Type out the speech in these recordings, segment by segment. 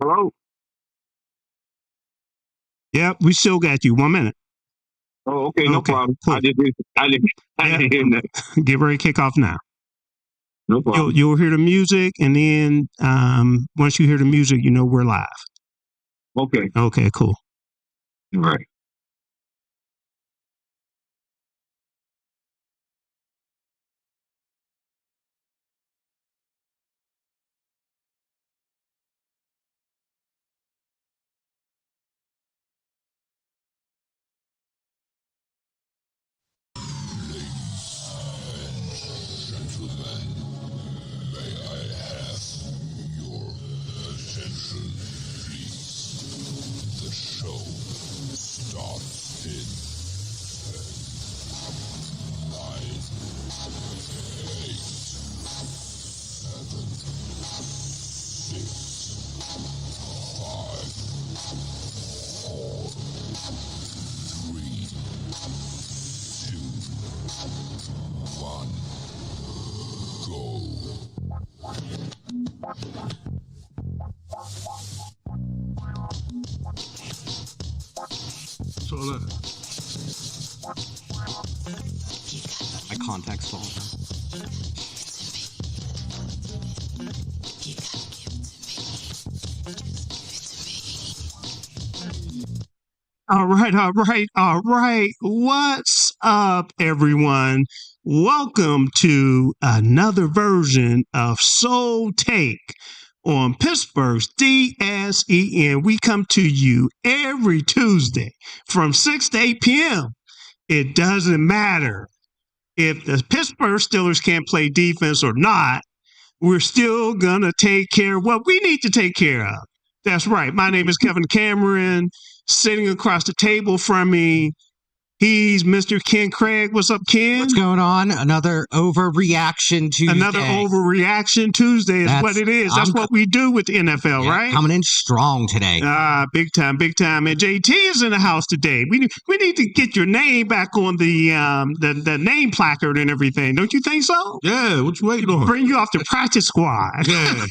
Hello? Yep, we still got you. 1 minute. Oh, okay, no problem. Cool. I didn't hear that. Get ready to kick off now. No problem. You'll hear the music, and then once you hear the music, you know we're live. Okay. Okay, cool. All right. So look. My contact's falling down. All right. What's up, everyone? Welcome to another version of Soul Take on Pittsburgh's DSEN. We come to you every Tuesday from 6 to 8 p.m. It doesn't matter if the Pittsburgh Steelers can't play defense or not. We're still going to take care of what we need to take care of. That's right. My name is Kevin Cameron. Sitting across the table from me, he's Mr. Ken Craig. What's up, Ken? What's going on? Another overreaction Tuesday. Another overreaction Tuesday is what it is. That's what we do with the NFL, right? Coming in strong today. Big time. And JT is in the house today. We need to get your name back on the name placard and everything. Don't you think so? Yeah, what you waiting on? Bring you off the practice squad. Yeah.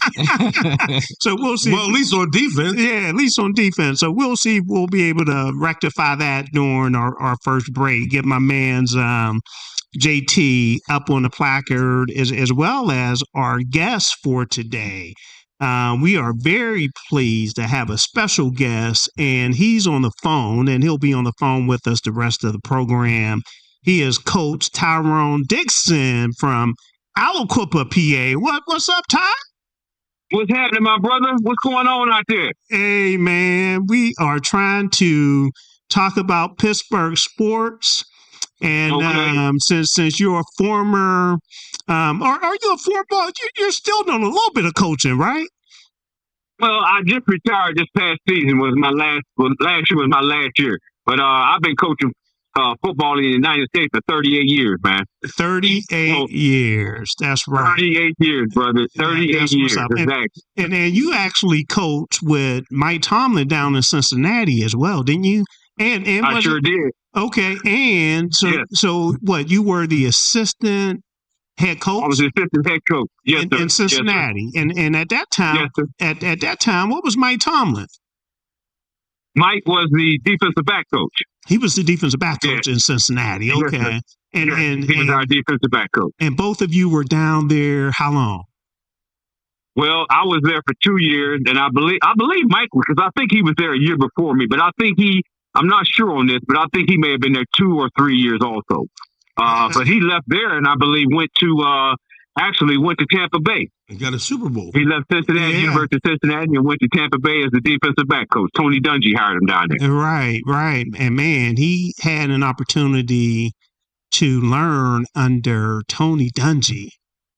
So we'll see. Well, at least on defense. Yeah, at least on defense. So we'll see if we'll be able to rectify that during our first break. Get my man's JT up on the placard as well as our guest for today. We are very pleased to have a special guest, and he's on the phone, and he'll be on the phone with us the rest of the program. He is Coach Tyrone Dixon from Aliquippa, PA. What's up, Ty? What's happening, my brother? What's going on out there? Hey, man, we are trying to talk about Pittsburgh sports. And since you're a former, are you a former? You're still doing a little bit of coaching, right? Well, I just retired this past season. Last year was my last year. But I've been coaching football in the United States for 38 years, man. 38 years. That's right. 38 years, brother. 38 years. Exactly. And you actually coached with Mike Tomlin down in Cincinnati as well, didn't you? And I sure did. Okay, and so what? You were the assistant head coach. I was the assistant head coach. Yes, in Cincinnati, yes, and at that time, at that time, what was Mike Tomlin? Mike was the defensive back coach. He was the defensive back coach in Cincinnati. Okay, yes, and he was our defensive back coach. And both of you were down there. How long? Well, I was there for 2 years, and I believe Mike, because I think he was there a year before me, but I'm not sure on this, but I think he may have been there 2 or 3 years also. But he left there, and I believe went to Tampa Bay. He got a Super Bowl. He left Cincinnati, University of Cincinnati, and went to Tampa Bay as the defensive back coach. Tony Dungy hired him down there. Right. And man, he had an opportunity to learn under Tony Dungy,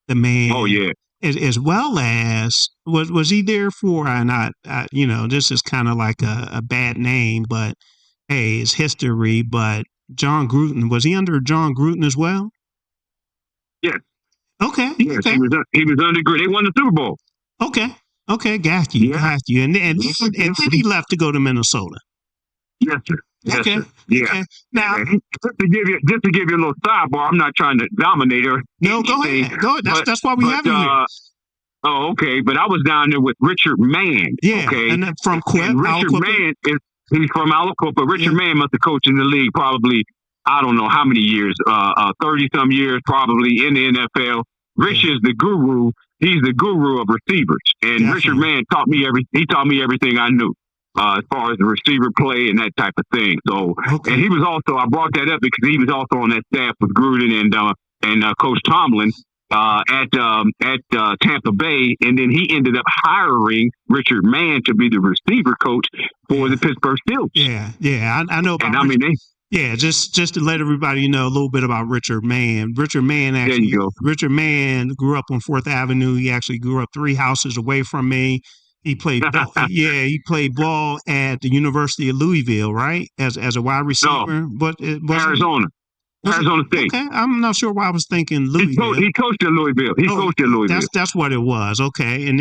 the man. Oh yeah. As well as was he there for? This is kind of like a bad name, but hey, it's history. But John Gruden, was he under John Gruden as well? Yes. Okay. Yes, okay. He was under Gruden. They won the Super Bowl. Okay, got you. And then he left to go to Minnesota. Yes, sir. Yes, okay. Sir. Yeah. Okay. Now, just to give you a little sidebar, I'm not trying to dominate her. No, go ahead. That's why we have you here. Oh, okay. But I was down there with Richard Mann. Yeah, Okay. and then from Quip, And Richard Mann he's from Aliquippa, but Richard Mann must have coached in the league probably, I don't know how many years, 30-some years probably in the NFL. Rich is the guru. He's the guru of receivers. And Richard Mann taught me everything I knew as far as the receiver play and that type of thing. So, and he was also, I brought that up because he was also on that staff with Gruden and Coach Tomlin at Tampa Bay, and then he ended up hiring Richard Mann to be the receiver coach for the Pittsburgh Steelers. Yeah, I know. And I mean, just to let everybody know a little bit about Richard Mann. Richard Mann grew up on 4th Avenue. He actually grew up 3 houses away from me. He played he played ball at the University of Louisville, right? As a wide receiver. But Arizona State. Okay, I'm not sure why I was thinking Louisville. He coached at Louisville. That's what it was. Okay, and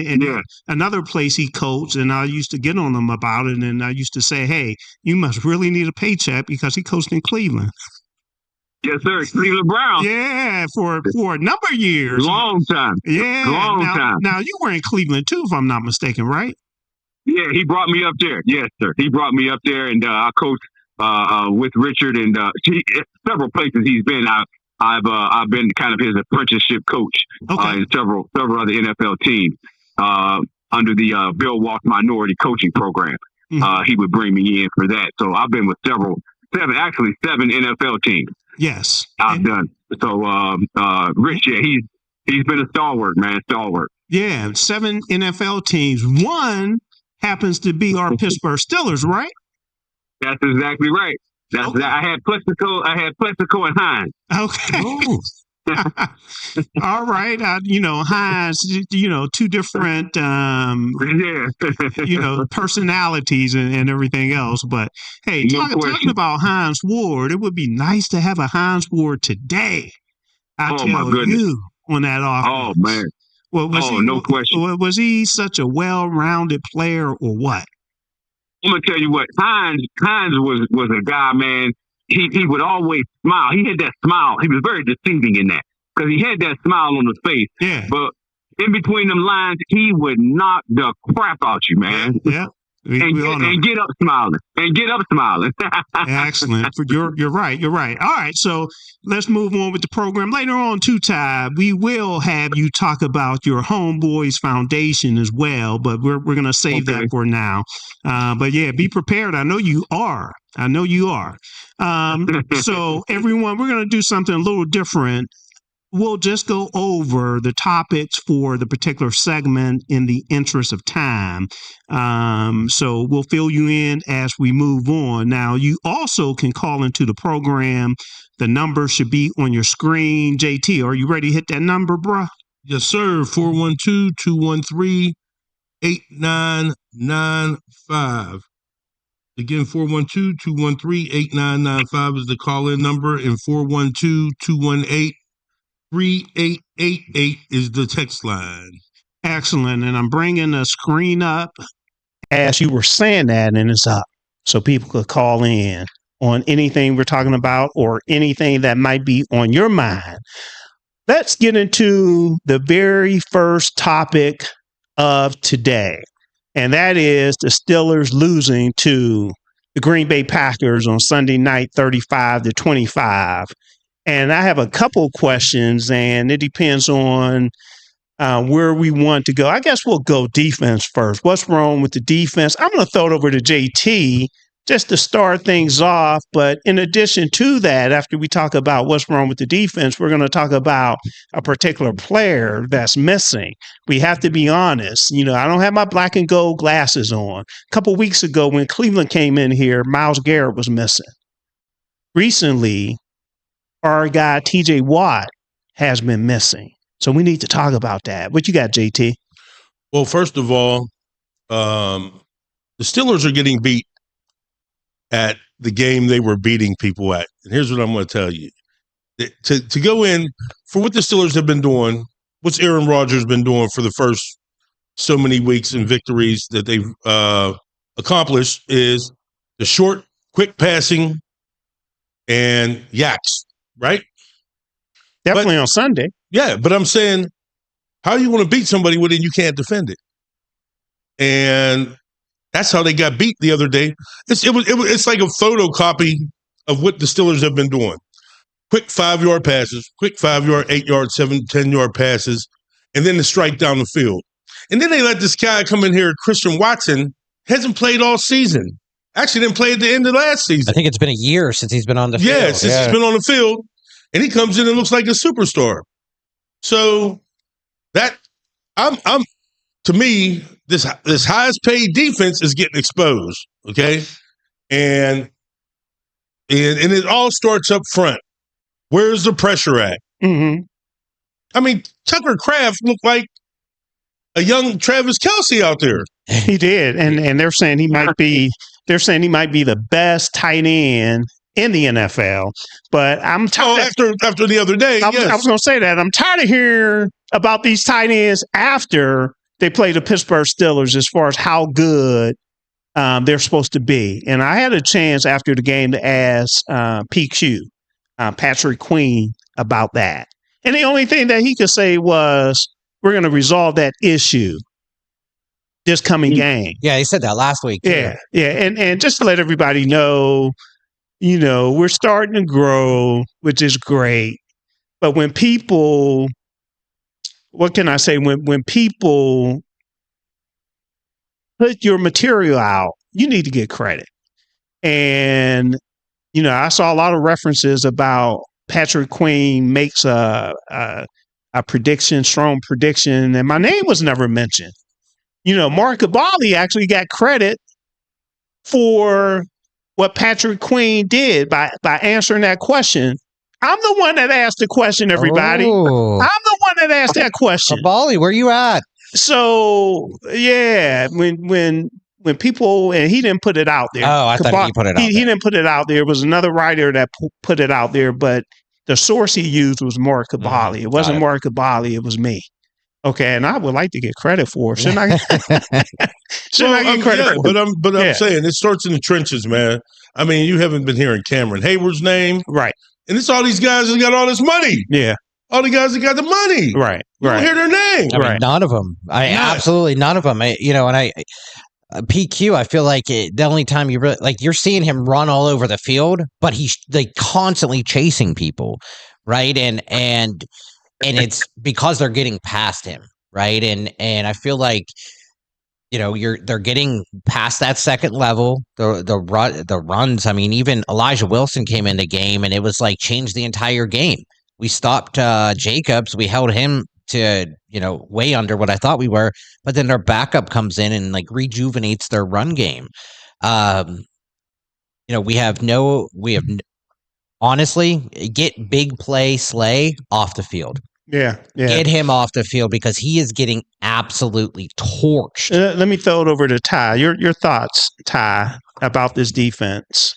another place he coached, and I used to get on him about it, and I used to say, "Hey, you must really need a paycheck," because he coached in Cleveland. Yes, sir. Cleveland Browns. Yeah, for a number of years. Long time. Yeah, long time. Now you were in Cleveland too, if I'm not mistaken, right? Yeah, he brought me up there. Yes, sir. He brought me up there, and I coached with Richard, and several places he's been. I've been kind of his apprenticeship coach in several other NFL teams under the Bill Walsh Minority Coaching Program. Mm-hmm. He would bring me in for that. So I've been with seven NFL teams. Yes, I've done. So Rich, he's been a stalwart, man, stalwart. Yeah, 7 NFL teams. One happens to be our Pittsburgh Steelers, right? That's exactly right. I had Plexico and Heinz. Okay. All right. Heinz, 2 different, personalities and everything else. But hey, talking about Heinz Ward, it would be nice to have a Heinz Ward today. I tell you, on that offense. Oh, man. Well, no question. Was he such a well-rounded player or what? I'm gonna tell you what, Heinz was a guy, man. He would always smile. He had that smile. He was very deceiving in that because he had that smile on his face. Yeah. But in between them lines, he would knock the crap out you, man. Yeah. And get up smiling. Excellent. You're right. All right. So let's move on with the program. Later on, too, Ty, we will have you talk about your Homeboys Foundation as well, but we're going to save that for now. But yeah, be prepared. I know you are. So everyone, we're going to do something a little different. We'll just go over the topics for the particular segment in the interest of time. So we'll fill you in as we move on. Now, you also can call into the program. The number should be on your screen. JT, are you ready to hit that number, bruh? Yes, sir. 412-213-8995. Again, 412-213-8995 is the call-in number, and 412-218-3888 is the text line. Excellent. And I'm bringing the screen up as you were saying that, and it's up so people could call in on anything we're talking about or anything that might be on your mind. Let's get into the very first topic of today, and that is the Steelers losing to the Green Bay Packers on Sunday night, 35-25. And I have a couple questions, and it depends on where we want to go. I guess we'll go defense first. What's wrong with the defense? I'm going to throw it over to JT just to start things off. But in addition to that, after we talk about what's wrong with the defense, we're going to talk about a particular player that's missing. We have to be honest. I don't have my black and gold glasses on. A couple weeks ago when Cleveland came in here, Myles Garrett was missing. Recently, our guy TJ Watt has been missing. So we need to talk about that. What you got, JT? Well, first of all, the Steelers are getting beat at the game they were beating people at. And here's what I'm going to tell you. To go in for what the Steelers have been doing, what's Aaron Rodgers been doing for the first so many weeks and victories that they've accomplished is the short, quick passing and yaks, right? Definitely on Sunday. Yeah, but I'm saying How are you going to beat somebody when you can't defend it? And that's how they got beat the other day. It's like a photocopy of what the Steelers have been doing. Quick 5-yard passes, quick 5-yard, 8-yard, 7, 10-yard passes, and then the strike down the field. And then they let this guy come in here, Christian Watson, hasn't played all season. Actually didn't play at the end of last season. I think it's been a year since he's been on the field. Yeah, since he's been on the field. And he comes in and looks like a superstar. So that to me, this highest paid defense is getting exposed. Okay. And it all starts up front. Where's the pressure at? Mm-hmm. I mean, Tucker Kraft looked like a young Travis Kelce out there. He did. And they're saying he might be the best tight end in the NFL. But I'm tired. After the other day, I was going to say that. I'm tired of hearing about these tight ends after they play the Pittsburgh Steelers as far as how good they're supposed to be. And I had a chance after the game to ask PQ, Patrick Queen, about that. And the only thing that he could say was, we're going to resolve that issue this coming game. Yeah, he said that last week. Yeah. And just to let everybody know, we're starting to grow, which is great. But when people, what can I say? When people put your material out, you need to get credit. And, I saw a lot of references about Patrick Queen makes a prediction, strong prediction, and my name was never mentioned. Mark Cabali actually got credit for what Patrick Queen did by answering that question. I'm the one that asked the question, everybody. Oh. I'm the one that asked that question. Cabali, where you at? So, yeah, when people, and he didn't put it out there. Oh, I thought he put it out there. He didn't put it out there. It was another writer that put it out there, but the source he used was Mark Cabali. It wasn't Mark Cabali. It was me. Okay, and I would like to get credit for it. Shouldn't I? Shouldn't I get credit for it? But I'm saying it starts in the trenches, man. I mean, you haven't been hearing Cameron Hayward's name. Right. And it's all these guys that got all this money. Yeah. All the guys that got the money. Right. You don't hear their name. I mean, none of them. Absolutely none of them. PQ, I feel like the only time you really, like, you're seeing him run all over the field, but he's constantly chasing people, right? And it's because they're getting past him, right? And I feel like, they're getting past that second level, the runs. I mean, even Elijah Wilson came in the game, and it was like changed the entire game. We stopped Jacobs. We held him to, way under what I thought we were, but then their backup comes in and like rejuvenates their run game. Honestly, get big play Slay off the field. Yeah. Get him off the field because he is getting absolutely torched. Let me throw it over to Ty. Your thoughts, Ty, about this defense.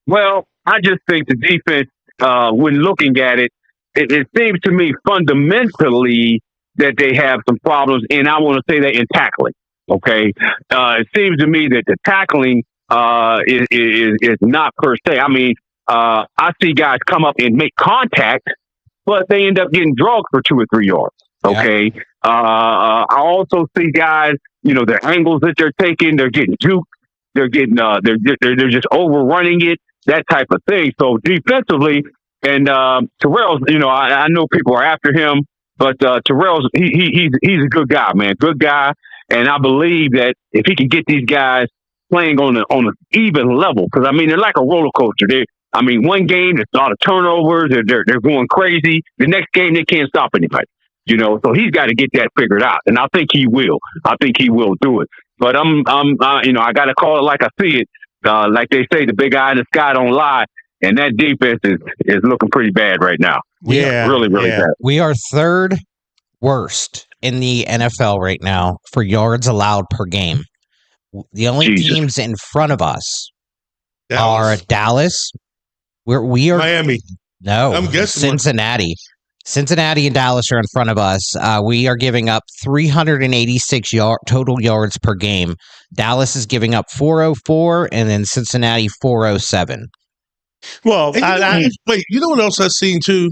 Well, I just think the defense, when looking at it, it seems to me fundamentally that they have some problems, and I want to say that in tackling. Okay, it seems to me that the tackling is not per se. I mean, I see guys come up and make contact, but they end up getting drugged for 2 or 3 yards. Okay, yeah. I also see guys, their angles that they're taking, they're getting juked, they're getting they're just overrunning it, that type of thing. So defensively. And Terrell's, I know people are after him, but Terrell's he's a good guy, man, good guy. And I believe that if he can get these guys playing on an even level, because I mean they're like a roller coaster. One game it's a lot of turnovers, they're going crazy. The next game they can't stop anybody, So he's got to get that figured out, and I think he will. I think he will do it. But I got to call it like I see it. Like they say, the big eye in the sky don't lie. And that defense is looking pretty bad right now. Yeah. Really bad. We are third worst in the NFL right now for yards allowed per game. The only teams in front of us are Dallas. We are Miami. No, I'm guessing Cincinnati. Cincinnati and Dallas are in front of us. We are giving up 386 total yards per game. Dallas is giving up 404, and then Cincinnati 407. Well, wait, you know what else I've seen too?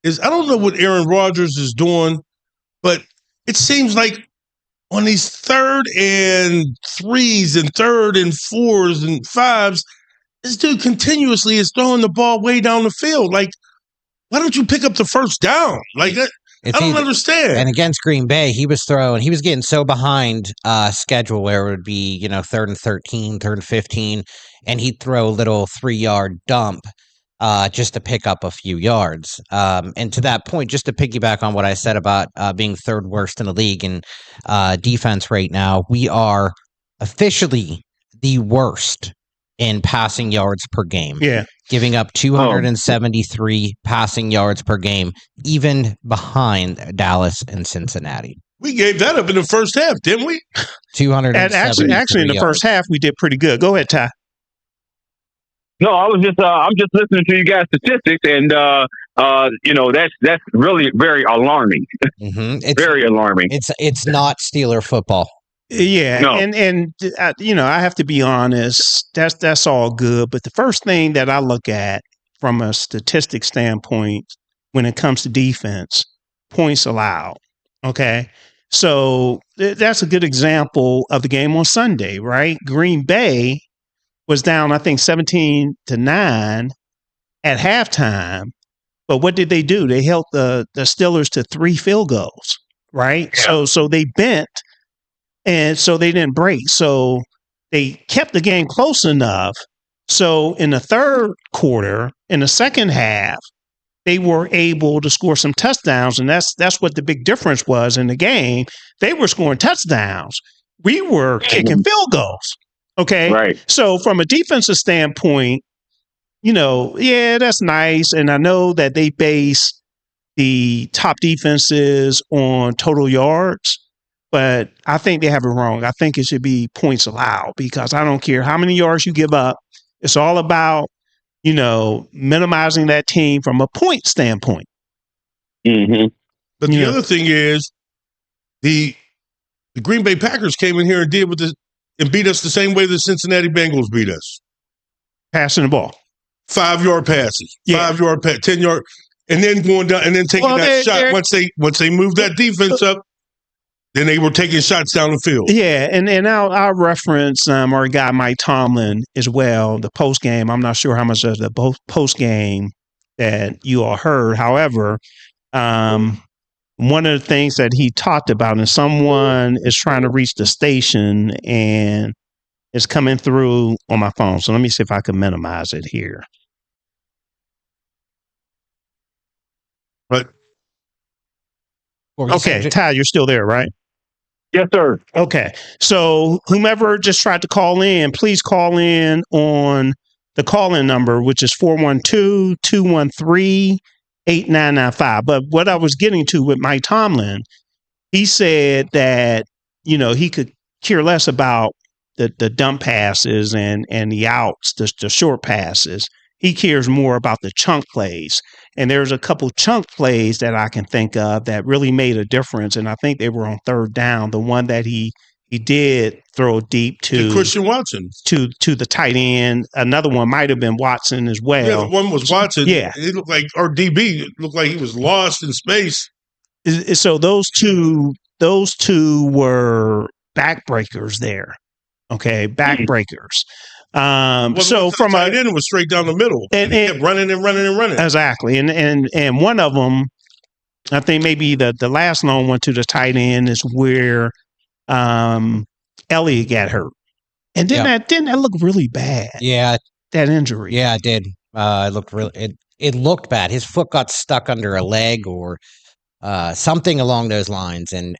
is I don't know what Aaron Rodgers is doing, but it seems like on these 3rd and 3s and 3rd and 4s and 5s, this dude continuously is throwing the ball way down the field. Like, why don't you pick up the first down? Like, I don't understand. And against Green Bay, he was getting so behind schedule where it would be, 3rd and 13, 3rd and 15, and he'd throw a little 3-yard dump just to pick up a few yards. And to that point, just to piggyback on what I said about being 3rd worst in the league in defense right now, we are officially the worst in passing yards per game. Yeah. Giving up 273 passing yards per game, even behind Dallas and Cincinnati. We gave that up in the first half, didn't we? 273 actually, in the first half, we did pretty good. Go ahead, Ty. No, I'm just listening to you guys' statistics, and that's really very alarming. Mm-hmm. It's very alarming. It's not Steeler football. Yeah, no. and I have to be honest. That's all good, but the first thing that I look at from a statistic standpoint when it comes to defense, points allowed. Okay, so that's a good example of the game on Sunday, right? Green Bay was down, I think, 17-9 at halftime, but what did they do? They held the Steelers to 3 field goals, right? Yeah. So they bent. And so they didn't break. So they kept the game close enough. So in the 3rd quarter, in the second half, they were able to score some touchdowns. And that's what the big difference was in the game. They were scoring touchdowns. We were kicking field goals. Okay. Right. So from a defensive standpoint, that's nice. And I know that they base the top defenses on total yards. But I think they have it wrong. I think it should be points allowed because I don't care how many yards you give up. It's all about, minimizing that team from a point standpoint. Mm-hmm. But the other thing is the Green Bay Packers came in here and and beat us the same way the Cincinnati Bengals beat us. Passing the ball. 5-yard passes, 5-yard pass, 10-yard, and then going down and then taking that shot once they moved that defense up. Then they were taking shots down the field. Yeah, and I'll reference our guy Mike Tomlin as well, the post-game. I'm not sure how much of the post-game that you all heard. However, one of the things that he talked about, and someone is trying to reach the station and it's coming through on my phone. So let me see if I can minimize it here. But okay, Ty, you're still there, right? Yes, sir. Okay. So whomever just tried to call in, please call in on the call-in number, which is 412-213-8995. But what I was getting to with Mike Tomlin, he said that, he could care less about the dump passes and the outs, the short passes. He cares more about the chunk plays. And there's a couple chunk plays that I can think of that really made a difference. And I think they were on 3rd down. The one that he did throw deep to Christian Watson to the tight end. Another one might have been Watson as well. Yeah, one was Watson. Yeah. It looked like our DB looked like he was lost in space. So those two were backbreakers there. Okay, backbreakers. So from tight end, it was straight down the middle, and he kept running and running and running. Exactly, and one of them, I think maybe the last long one to the tight end is where Elliott got hurt, and didn't that look really bad? Yeah, that injury. Yeah, it did. It looked bad. His foot got stuck under a leg or something along those lines, and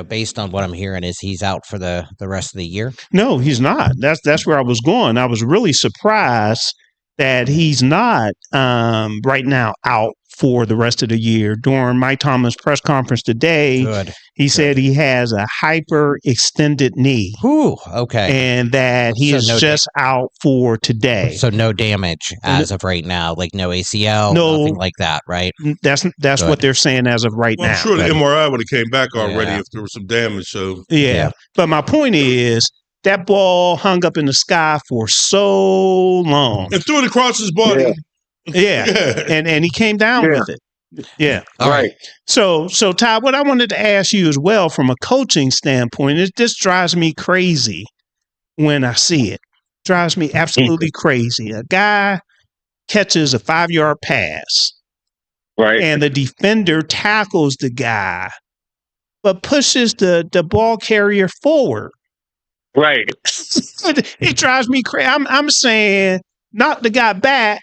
based on what I'm hearing, is he's out for the rest of the year? No, he's not. That's where I was going. I was really surprised that he's not right now out for the rest of the year. During Mike Tomlin's press conference today, he said he has a hyperextended knee. Ooh, okay. And that he is just out for today. So no damage as of right now, like no ACL, nothing like that, right? That's what they're saying as of right now. I'm sure the MRI would have came back already if there was some damage. So yeah. But my point is, that ball hung up in the sky for so long. And threw it across his body. Yeah, and he came down with it. Yeah. All right. So Ty, what I wanted to ask you as well from a coaching standpoint, this drives me crazy when I see it. Drives me absolutely crazy. A guy catches a 5-yard pass. Right. And the defender tackles the guy, but pushes the ball carrier forward. Right. It drives me crazy. I'm saying knock the guy back.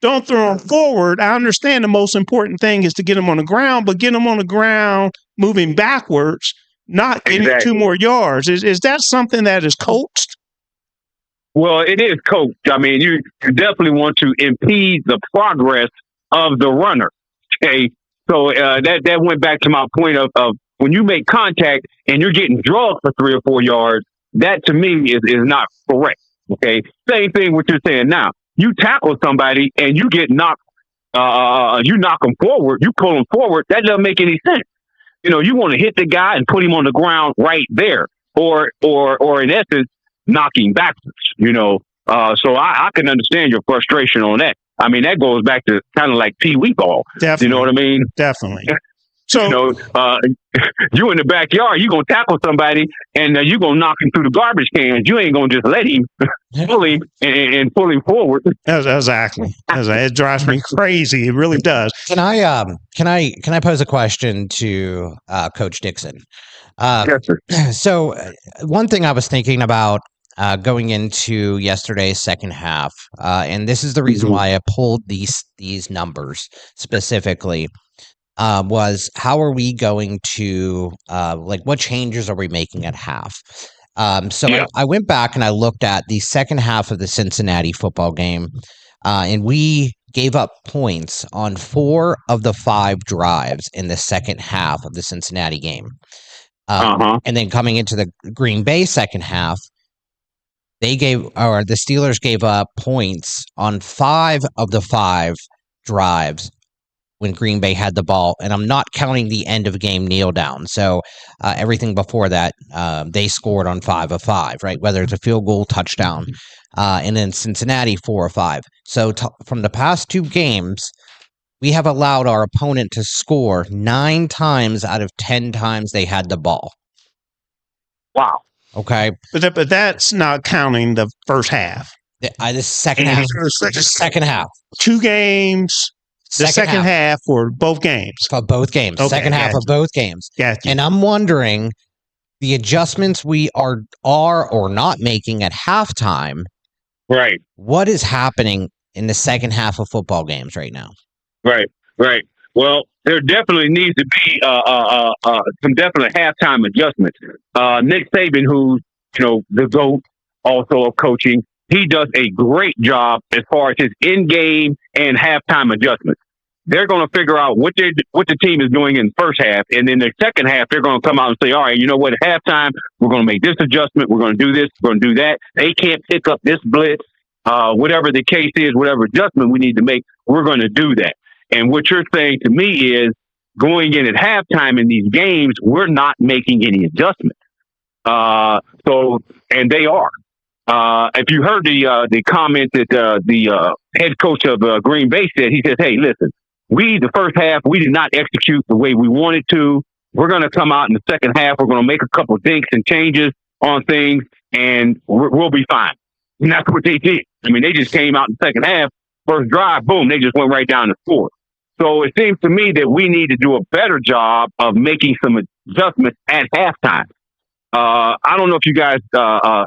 Don't throw him forward. I understand the most important thing is to get him on the ground, but get him on the ground moving backwards, not getting 2 more yards. Is that something that is coached? Well, it is coached. I mean, you definitely want to impede the progress of the runner. Okay. So that went back to my point of when you make contact and you're getting drugged for 3 or 4 yards, that to me is not correct. Okay. Same thing what you're saying now. You tackle somebody and you get knocked, you knock them forward, you pull them forward. That doesn't make any sense. You know, you want to hit the guy and put him on the ground right there, or in essence, knocking backwards. You know, so I can understand your frustration on that. I mean, that goes back to kind of like Pee Wee ball. Definitely. You know what I mean? Definitely. So, you know, you in the backyard, you gonna tackle somebody and you gonna knock him through the garbage cans. You ain't gonna just let him pull him and pull him forward. Exactly. It drives me crazy. It really does. Can I pose a question to Coach Dixon? Yes, sir. So one thing I was thinking about going into yesterday's second half, and this is the reason why I pulled these numbers specifically. Was how are we going to what changes are we making at half? I went back and I looked at the second half of the Cincinnati football game, and we gave up points on 4 of the 5 drives in the second half of the Cincinnati game. And then coming into the Green Bay second half, the Steelers gave up points on 5 of the 5 drives when Green Bay had the ball, and I'm not counting the end of game kneel down. So everything before that, they scored on 5 of 5, right? Whether it's a field goal, touchdown, and then Cincinnati 4 of 5. So from the past 2 games, we have allowed our opponent to score 9 times out of 10 times they had the ball. Wow. Okay, but that's not counting the first half. The second half. Second half. 2 games. The second half for both games. For both games. Okay, second half of both games. Gotcha. And I'm wondering the adjustments we are or not making at halftime. Right. What is happening in the second half of football games right now? Right. Well, there definitely needs to be some definite halftime adjustments. Nick Saban, who's, the GOAT also of coaching, he does a great job as far as his in-game and halftime adjustments. They're going to figure out what the team is doing in the first half, and then the second half, they're going to come out and say, all right, you know what, at halftime, we're going to make this adjustment, we're going to do this, we're going to do that. They can't pick up this blitz, whatever the case is, whatever adjustment we need to make, we're going to do that. And what you're saying to me is, going in at halftime in these games, we're not making any adjustments. And they are. If you heard the comment that the head coach of Green Bay said, he says, hey, listen, the first half, we did not execute the way we wanted to. We're going to come out in the second half. We're going to make a couple of dinks and changes on things, and we'll be fine. And that's what they did. I mean, they just came out in the second half, first drive, boom, they just went right down the score. So it seems to me that we need to do a better job of making some adjustments at halftime. I don't know if you guys, I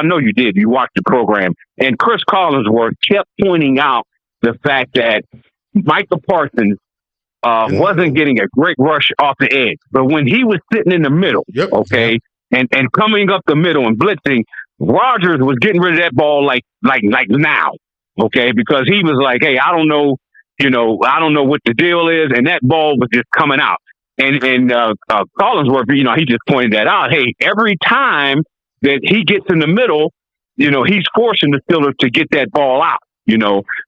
know you did. You watched the program. And Chris Collinsworth kept pointing out the fact that Michael Parsons wasn't getting a great rush off the edge. But when he was sitting in the middle, and coming up the middle and blitzing, Rodgers was getting rid of that ball like now, because he was like, hey, I don't know what the deal is. And that ball was just coming out. And Collinsworth, he just pointed that out. Hey, every time that he gets in the middle, he's forcing the Steelers to get that ball out.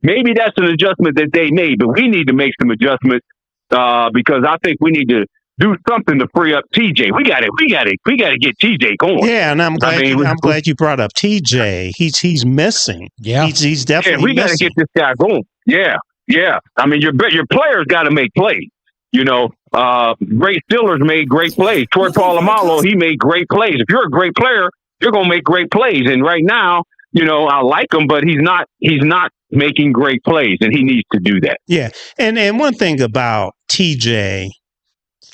Maybe that's an adjustment that they made, but we need to make some adjustments because I think we need to do something to free up TJ. We got to get TJ going. Yeah, and I'm glad you brought up TJ. He's missing. Yeah, he's definitely. Yeah, we got to get this guy going. Yeah. Yeah, I mean, your players got to make plays. You know, great Steelers made great plays. Troy Polamalu, he made great plays. If you're a great player, you're going to make great plays. And right now, you know, I like him, but he's not making great plays, and he needs to do that. Yeah, and one thing about TJ,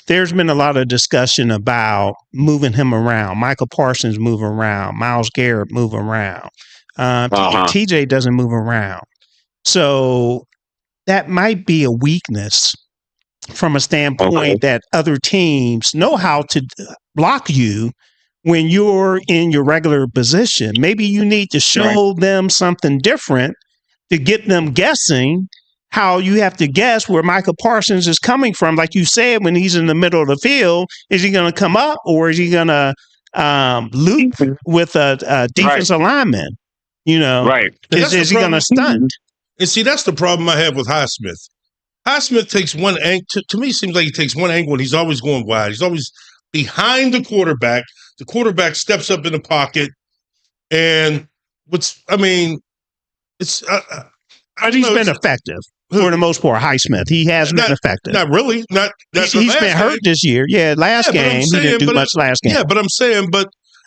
there's been a lot of discussion about moving him around. Michael Parsons move around. Myles Garrett move around. TJ doesn't move around. So that might be a weakness from a standpoint that other teams know how to block you when you're in your regular position. Maybe you need to show them something different to get them guessing how you have to guess where Michael Parsons is coming from. Like you said, when he's in the middle of the field, is he going to come up or is he going to loop with a defensive lineman? You know, is he going to stunt? And see, that's the problem I have with Highsmith. Highsmith takes one angle. To me, it seems like he takes one angle and he's always going wide. He's always behind the quarterback. The quarterback steps up in the pocket. And it's he's been effective for the most part. Highsmith, he has been effective. Not really. He's been hurt this year. Yeah, last game he didn't do much last game. Yeah, but I'm saying,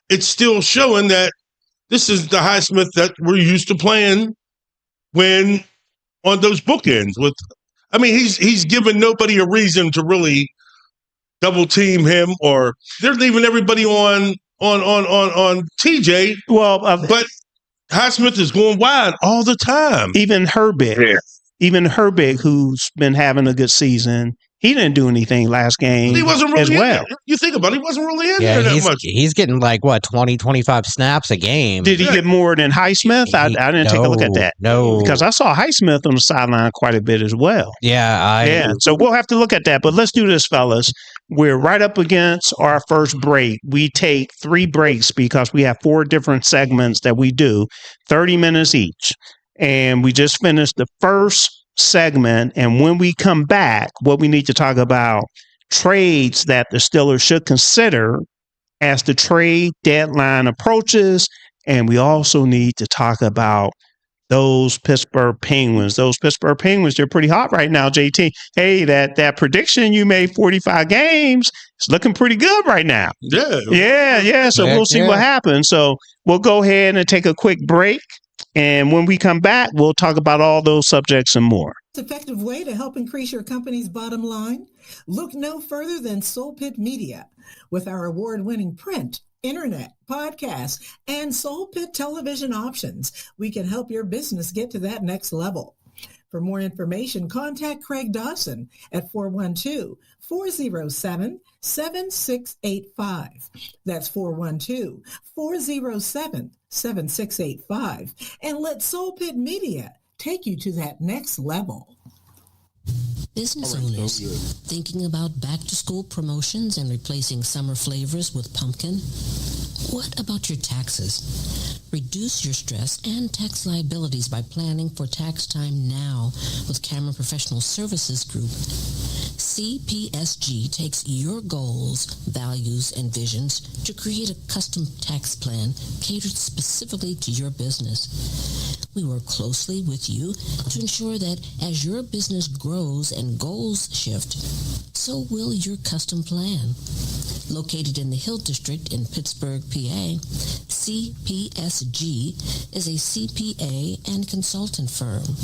it's still showing that this is the Highsmith that we're used to playing when on those bookends. He's given nobody a reason to really double team him, or they're leaving everybody on TJ. Well, but Highsmith is going wide all the time. Even Herbig, who's been having a good season, he didn't do anything last game. He wasn't really as well. You think about it, he wasn't really in there that much. He's getting 20, 25 snaps a game. Did he get more than Highsmith? I didn't take a look at that. No. Because I saw Highsmith on the sideline quite a bit as well. Yeah. So we'll have to look at that. But let's do this, fellas. We're right up against our first break. We take 3 breaks because we have 4 different segments that we do, 30 minutes each. And we just finished the first segment, and when we come back, what we need to talk about trades that the Steelers should consider as the trade deadline approaches, and we also need to talk about those Pittsburgh Penguins. Those Pittsburgh Penguins, they're pretty hot right now, JT. Hey, that prediction you made, 45 games, it's looking pretty good right now. Yeah. So we'll see what happens. So we'll go ahead and take a quick break. And when we come back, we'll talk about all those subjects and more. Effective way to help increase your company's bottom line? Look no further than Soul Pit Media. With our award-winning print, internet, podcast, and Soul Pit television options, we can help your business get to that next level. For more information, contact Craig Dawson at 412-407-7685. That's 412-407-7685. And let Soul Pit Media take you to that next level. Business owners thinking about back-to-school promotions and replacing summer flavors with pumpkin? What about your taxes? Reduce your stress and tax liabilities by planning for tax time now with Cameron Professional Services Group. CPSG takes your goals, values, and visions to create a custom tax plan catered specifically to your business. We work closely with you to ensure that as your business grows and goals shift, so will your custom plan. Located in the Hill District in Pittsburgh, PA, CPSG is a CPA and consultant firm,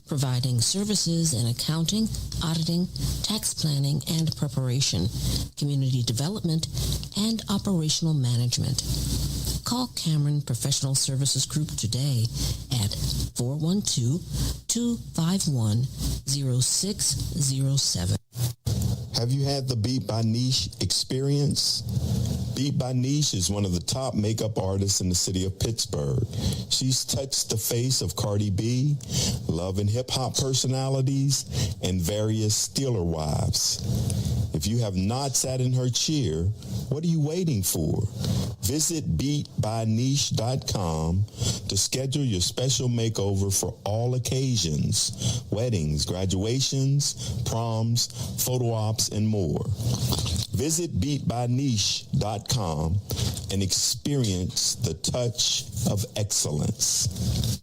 providing services in accounting, auditing, tax planning and preparation, community development, and operational management. Call Cameron Professional Services Group today at 412-251-0607. Have you had the Beat by Niche experience? Beat by Niche is one of the top makeup artists in the city of Pittsburgh. She's touched the face of Cardi B, Love and Hip Hop personalities, and various Steeler wives. If you have not sat in her chair, what are you waiting for? Visit beatbyniche.com to schedule your special makeover for all occasions, weddings, graduations, proms, photo ops, and more. Visit beatbyniche.com and experience the touch of excellence.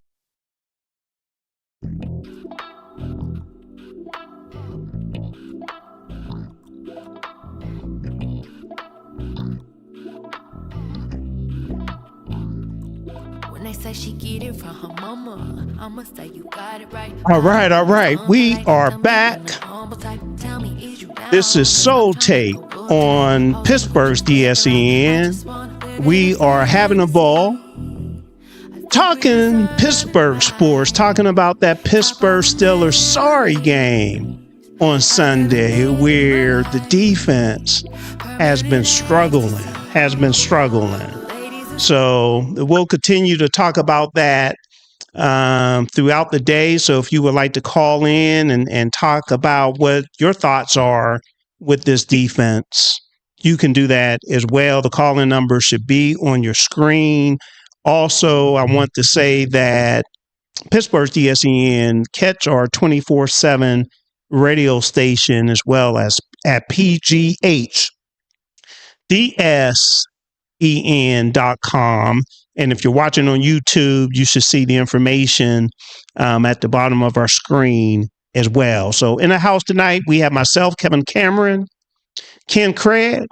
might say she get it from her mama. I'ma say you got it right. All right. We are back. This is Soul Tape on Pittsburgh's DSEN. We are having a ball, talking Pittsburgh sports, talking about that Pittsburgh Steelers sorry game on Sunday, where the defense has been struggling. So we'll continue to talk about that throughout the day. So if you would like to call in and talk about what your thoughts are with this defense, you can do that as well. The call-in number should be on your screen. Also, I want to say that Pittsburgh's DSEN catch our 24/7 radio station as well as at PGHDSEN.com. And if you're watching on YouTube, you should see the information at the bottom of our screen as well. So in the house tonight, we have myself, Kevin Cameron, Ken Craig,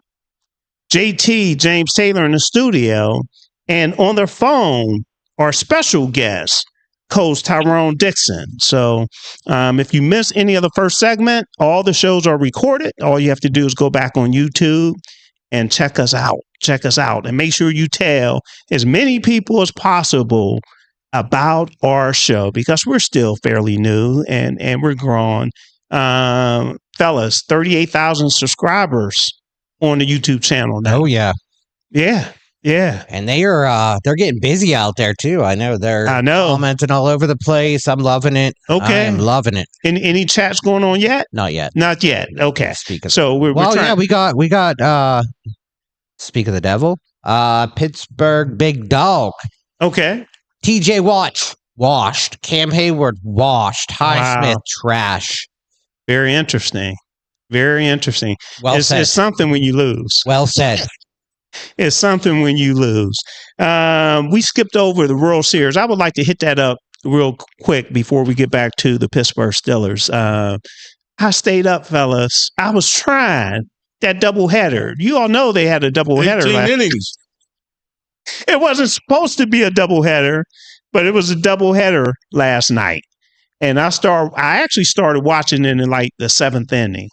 JT, James Taylor in the studio, and on their phone, our special guest, Coach Tyrone Dixon. So if you miss any of the first segment, all the shows are recorded. All you have to do is go back on YouTube and check us out. And make sure you tell as many people as possible about our show, because we're still fairly new and we're growing. Fellas, 38,000 subscribers on the YouTube channel now. Oh, yeah. Yeah. And they're getting busy out there too. I know they're commenting all over the place. I'm loving it. Okay. I'm loving it. Any chats going on yet? Not yet. Okay. So we're trying. Yeah, we got speak of the devil. Pittsburgh Big Dog. Okay. TJ Watt washed. Cam Hayward washed. Highsmith trash. Very interesting. Well said. It's something when you lose. Well said. It's something when you lose. We skipped over the World Series. I would like to hit that up real quick before we get back to the Pittsburgh Steelers. I stayed up, fellas. I was trying that doubleheader. You all know they had a doubleheader. 18 innings. It wasn't supposed to be a doubleheader, but it was a doubleheader last night. And I actually started watching it in like the 7th inning.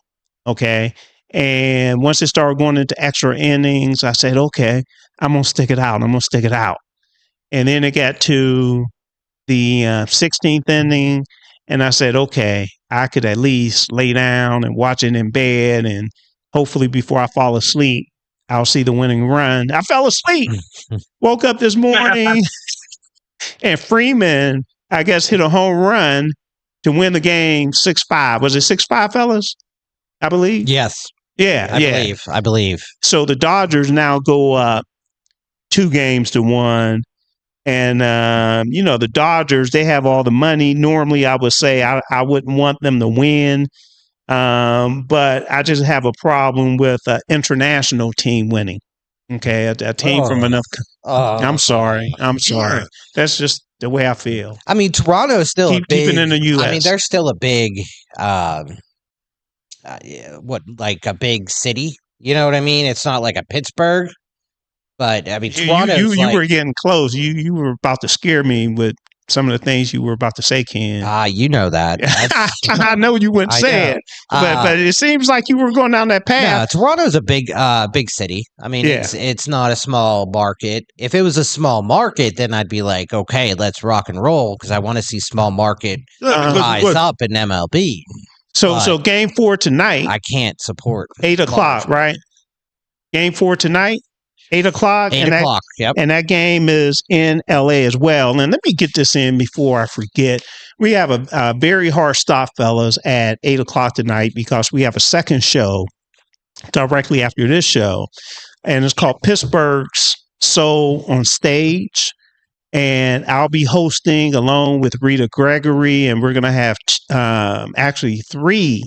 Okay. And once it started going into extra innings, I said, okay, I'm going to stick it out. And then it got to the 16th inning, and I said, okay, I could at least lay down and watch it in bed, and hopefully before I fall asleep, I'll see the winning run. I fell asleep. Woke up this morning, and Freeman, I guess, hit a home run to win the game 6-5. Was it 6-5, fellas? I believe? Yes. Yeah, I believe. So the Dodgers now go up 2-1. And, the Dodgers, they have all the money. Normally, I would say I wouldn't want them to win. But I just have a problem with an international team winning. Okay, a team from another. I'm sorry. That's just the way I feel. I mean, Toronto is still keep it in the U.S. I mean, they're still a big, like a big city. You know what I mean? It's not like a Pittsburgh, but I mean, Toronto. You were getting close. You were about to scare me with some of the things you were about to say, Ken. You know that. I know you wouldn't say it, but it seems like you were going down that path. Yeah, Toronto's a big city. I mean, it's not a small market. If it was a small market, then I'd be like, okay, let's rock and roll, because I want to see small market rise up in MLB. So game 4 tonight. I can't support 8 o'clock, right? Game 4 tonight. 8 o'clock. 8 o'clock, yep. And that game is in LA as well. And let me get this in before I forget. We have a very hard stop, fellas, at 8 o'clock tonight, because we have a second show directly after this show. And it's called Pittsburgh's Soul on Stage. And I'll be hosting along with Rita Gregory. And we're going to have actually 3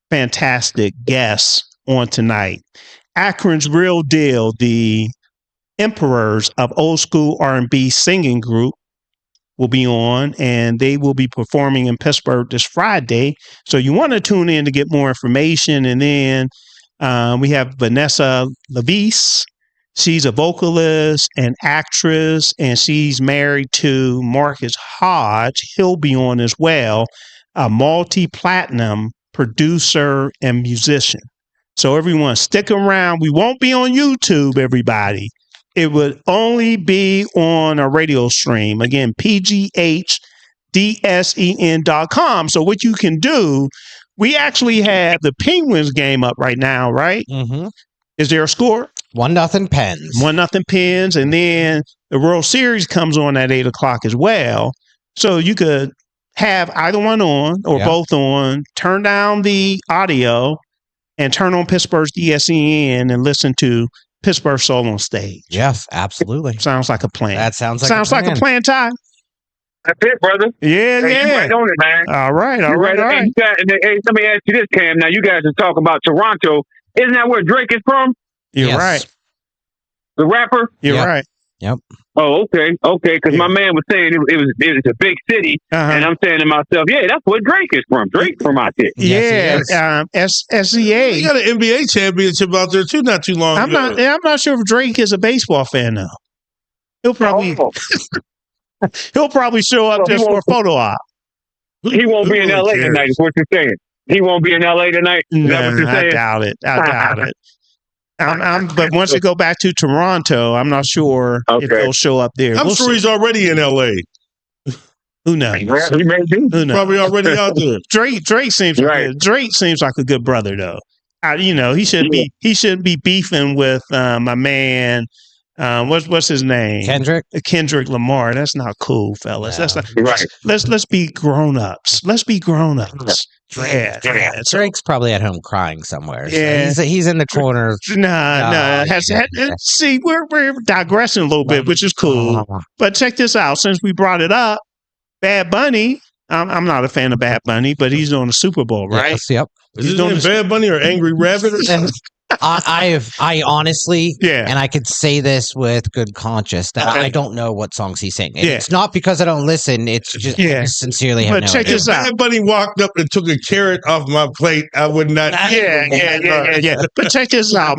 fantastic guests on tonight. Akron's Real Deal, the Emperors of Old School R&B Singing Group, will be on, and they will be performing in Pittsburgh this Friday. So you want to tune in to get more information. And then we have Vanessa Levis, She's a vocalist and actress, and she's married to Marcus Hodge. He'll be on as well, a multi-platinum producer and musician. So everyone, stick around. We won't be on YouTube, everybody. It would only be on a radio stream. Again, pghdsen.com. So what you can do, we actually have the Penguins game up right now, right? Mm-hmm. Is there a score? 1-0 Pens. 1-0 Pens. And then the World Series comes on at 8 o'clock as well. So you could have either one on or both on, turn down the audio, and turn on Pittsburgh's DSEN and listen to Pittsburgh Soul on Stage. Yes, absolutely. Sounds like a plan. That sounds like like a plan, Ty. That's it, brother. Yeah, Hey, yeah. you right on it, man. All right. Hey, let me ask you this, Cam. Now, you guys are talking about Toronto. Isn't that where Drake is from? You're right. The rapper? You're right. Yep. Oh, okay. Because my man was saying it was a big city, and I'm saying to myself, yeah, that's where Drake is from. Drake's from out there. SCA. You got an NBA championship out there too, not too long ago. I'm not sure if Drake is a baseball fan though. He'll probably show up just for a photo op. He won't be in LA tonight, is what you're saying. He won't be in LA tonight? Is that what you're saying? I doubt it. But once we go back to Toronto, I'm not sure if he'll show up there. I'm sure he's already in LA. Who knows? He may be. Who knows? Probably already out there. Drake seems Drake seems like a good brother though. He shouldn't be beefing with my man. What's his name? Kendrick Lamar. That's not cool, fellas. That's not right. Let's be grown ups. Let's be grown ups. Yeah. Drake's probably at home crying somewhere. Yeah. So he's in the corner. See, we're digressing a little bit, which is cool. But check this out. Since we brought it up, Bad Bunny. I'm not a fan of Bad Bunny, but he's on the Super Bowl, right? Yes, yep. Is his name Bad Bunny or Angry Rabbit or something? I honestly, yeah, and I could say this with good conscience that I don't know what songs he's singing. Yeah. It's not because I don't listen. It's just I sincerely have no idea. Check this out. If Bad Bunny walked up and took a carrot off my plate, I would not. Yeah. But check this out.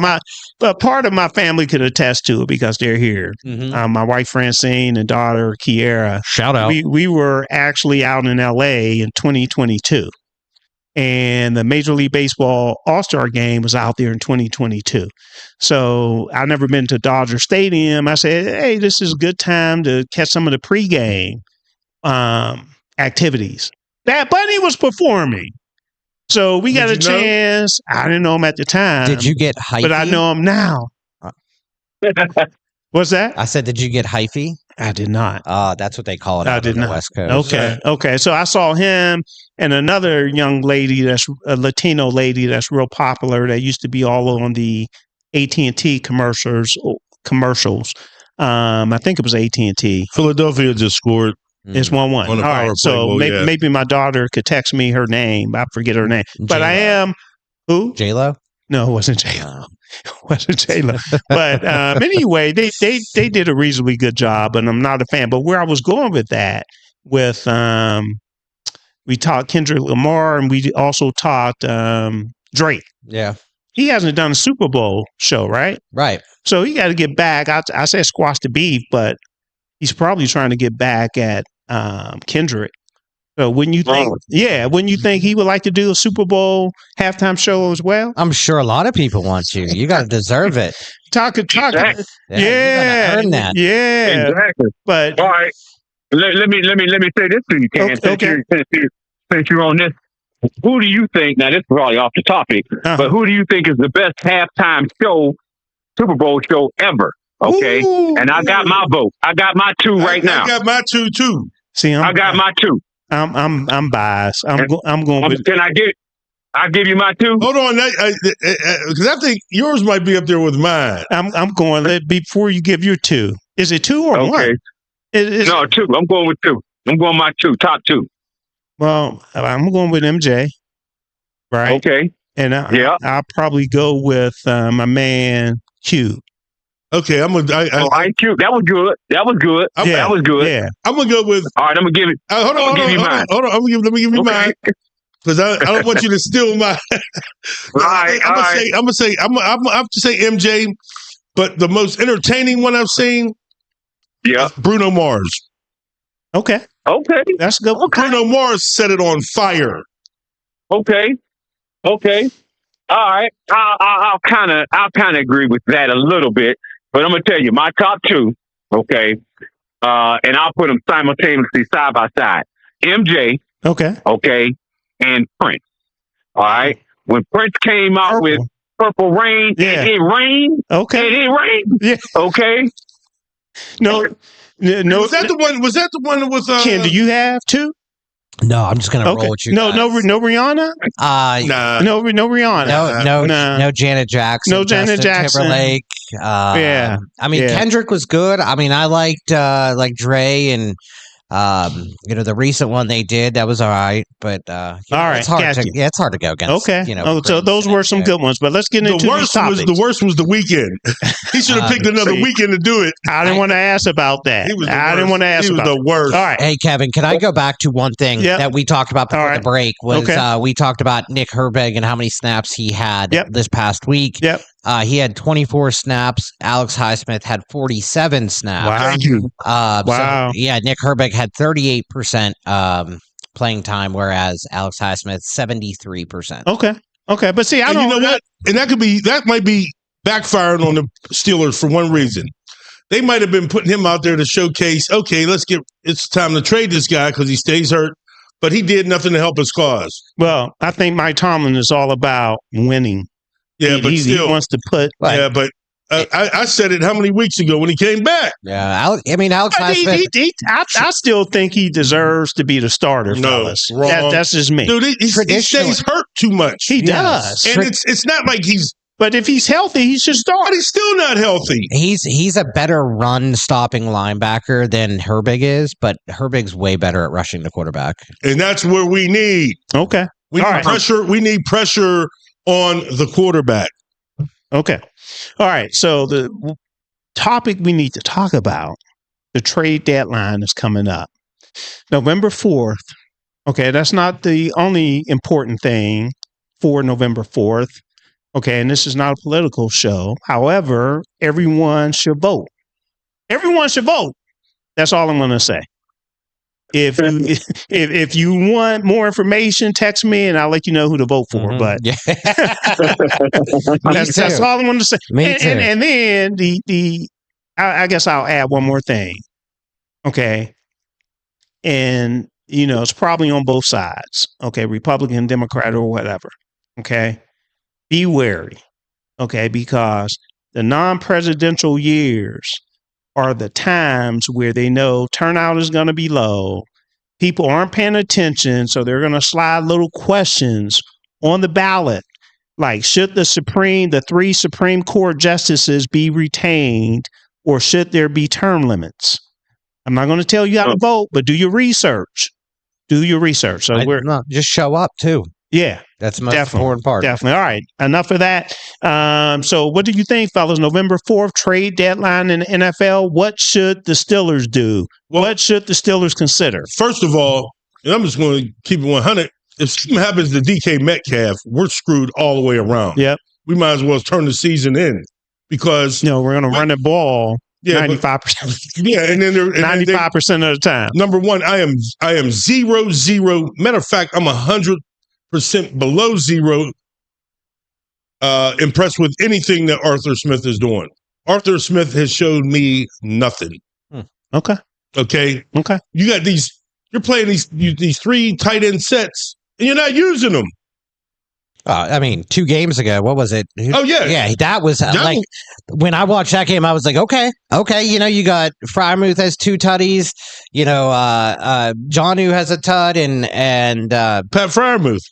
But part of my family could attest to it because they're here. Mm-hmm. My wife Francine and daughter Kiera. Shout out. We were actually out in LA in 2022. And the Major League Baseball All-Star game was out there in 2022. So I've never been to Dodger Stadium. I said, hey, this is a good time to catch some of the pregame activities. Bad Bunny was performing. So we got a chance. I didn't know him at the time. Did you get hyphy? But I know him now. What's that? I said, did you get hyphy? I did not. That's what they call it on the West Coast. Okay. So I saw him and another young lady that's a Latino lady that's real popular that used to be all on the AT&T commercials. I think it was AT&T. Philadelphia just scored. It's 1-1. All right. So maybe my daughter could text me her name. I forget her name. But I am who? J-Lo? No, it wasn't J-Lo. It wasn't J-Lo. But anyway, they did a reasonably good job, and I'm not a fan. But where I was going with that, we talked Kendrick Lamar, and we also talked Drake. Yeah. He hasn't done a Super Bowl show, right? Right. So he got to get back. I said squash the beef, but he's probably trying to get back at Kendrick. So wouldn't you think he would like to do a Super Bowl halftime show as well? I'm sure a lot of people want you. You got to deserve it. Talk. Yeah. You gotta earn that. Yeah. Exactly. But all right. Let me say this to you, Ken. Since you're on this, who do you think? Now this is probably off the topic, but who do you think is the best halftime show, Super Bowl show ever? Okay, and I got my vote. I got my two right now. I got my two too. See, I got my two. I'm biased. I'm going with. Can I give you my two? Hold on, because I think yours might be up there with mine. I'm going before you give your two. Is it two or one? No, two. I'm going with two. I'm going my two, top two. Well, I'm going with MJ. Right. Okay. And I'll probably go with my man Q. Okay, I'm gonna. Q. That was good. That was good. That was good. Yeah, I'm gonna go with. All right, I'm gonna give it. Hold on. Let me give you mine because I don't want you to steal mine. Right. I'm gonna say MJ but the most entertaining one I've seen, Bruno Mars. Okay. That's good. Okay. Bruno Mars set it on fire. Okay. All right. I'll kind of agree with that a little bit, but I'm gonna tell you my top two. Okay. And I'll put them simultaneously side by side. MJ. Okay. And Prince. All right. When Prince came out with Purple Rain, it rained. Okay. It rained. Yeah. Okay. No. Was that the one? Was that the one that was? Ken, do you have two? No, I'm just gonna roll with you. No Rihanna. Nah. No Rihanna. No Janet Jackson. No Janet Jackson. Timberlake. Yeah. I mean, Kendrick was good. I mean, I liked like Dre and the recent one they did, that was all right. But all right, it's hard to go against. Okay. So those were some good ones. But let's get into these topics. The worst was the Weeknd. He should have picked another Weeknd to do it. I didn't want to ask about that. I didn't want to ask about the worst. All right. Hey, Kevin, can I go back to one thing that we talked about before the break? Was we talked about Nick Herbig and how many snaps he had this past week. Yep. He had 24 snaps. Alex Highsmith had 47 snaps. Wow. Thank you. Wow. So, Nick Herbig had 38% playing time, whereas Alex Highsmith 73%. Okay. But see, you know what? And that might be backfiring on the Steelers for one reason. They might have been putting him out there to showcase, okay, it's time to trade this guy because he stays hurt, but he did nothing to help his cause. Well, I think Mike Tomlin is all about winning. Yeah, but still, he wants to put. Yeah, but I said it how many weeks ago when he came back? Yeah, Alex Highsmith. I still think he deserves to be the starter. No, fellas. wrong. That's just me. Dude, he stays hurt too much. He does, and it's not like he's. But if he's healthy, he should start. But he's still not healthy. He's a better run stopping linebacker than Herbig is, but Herbig's way better at rushing the quarterback. And that's where we need. Okay. We need pressure. We need pressure on the quarterback. Okay. All right. So the topic we need to talk about, the trade deadline is coming up. November 4th. Okay. That's not the only important thing for November 4th. Okay. And this is not a political show. However, everyone should vote. Everyone should vote. That's all I'm going to say. If you want more information, text me and I'll let you know who to vote for. Mm-hmm. But that's all I want to say. And then I guess I'll add one more thing. Okay. And it's probably on both sides. Okay, Republican, Democrat, or whatever. Okay. Be wary. Okay, because the non-presidential years are the times where they know turnout is going to be low. People aren't paying attention, so they're going to slide little questions on the ballot, like should the 3 Supreme Court justices be retained, or should there be term limits? I'm not going to tell you how to vote, but do your research. So just show up too. Yeah. That's the most important part. Definitely. All right. Enough of that. So what do you think, fellas? November 4th, trade deadline in the NFL. What should the Steelers do? What should the Steelers consider? First of all, and I'm just going to keep it 100. If something happens to DK Metcalf, we're screwed all the way around. Yep. We might as well turn the season in because we're going to run the ball 95%. Yeah, and then 95% of the time. Number one, I am 0-0. Matter of fact, I'm 100% below zero. Impressed with anything that Arthur Smith is doing. Arthur Smith has showed me nothing. Okay. You got you're playing these 3 tight end sets, and you're not using them. I mean, 2 games ago, what was it? Oh, yeah. Yeah, that was like, when I watched that game, I was like, okay. You got Freiermuth has 2 tutties, Jonnu has a tut, and Pat Freiermuth.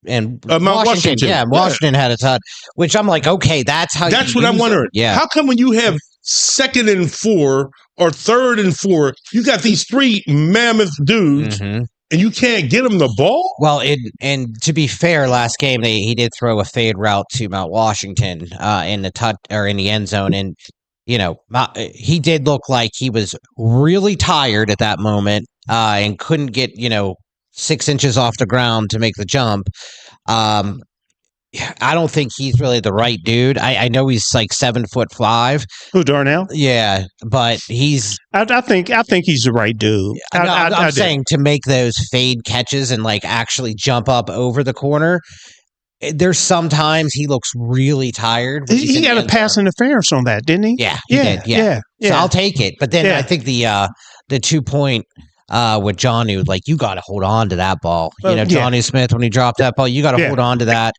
And Washington. Yeah, Washington had a ton, which I'm like, okay, that's how. That's what I'm wondering. Yeah, how come when you have 2nd and 4 or 3rd and 4, you got these 3 mammoth dudes, and you can't get them the ball? Well, and to be fair, last game he did throw a fade route to Mount Washington in the end zone, and he did look like he was really tired at that moment and couldn't get 6 inches off the ground to make the jump. I don't think he's really the right dude. I know he's like 7'5". Who, Darnell? Yeah, but he's. I think he's the right dude. I'm saying to make those fade catches and like actually jump up over the corner. There's sometimes he looks really tired. He got a pass interference on that, didn't he? Yeah, he did. Yeah. So I'll take it. But then I think the 2-point with Jonnu, like you got to hold on to that ball. Jonnu Smith, when he dropped that ball, you got to hold on to that.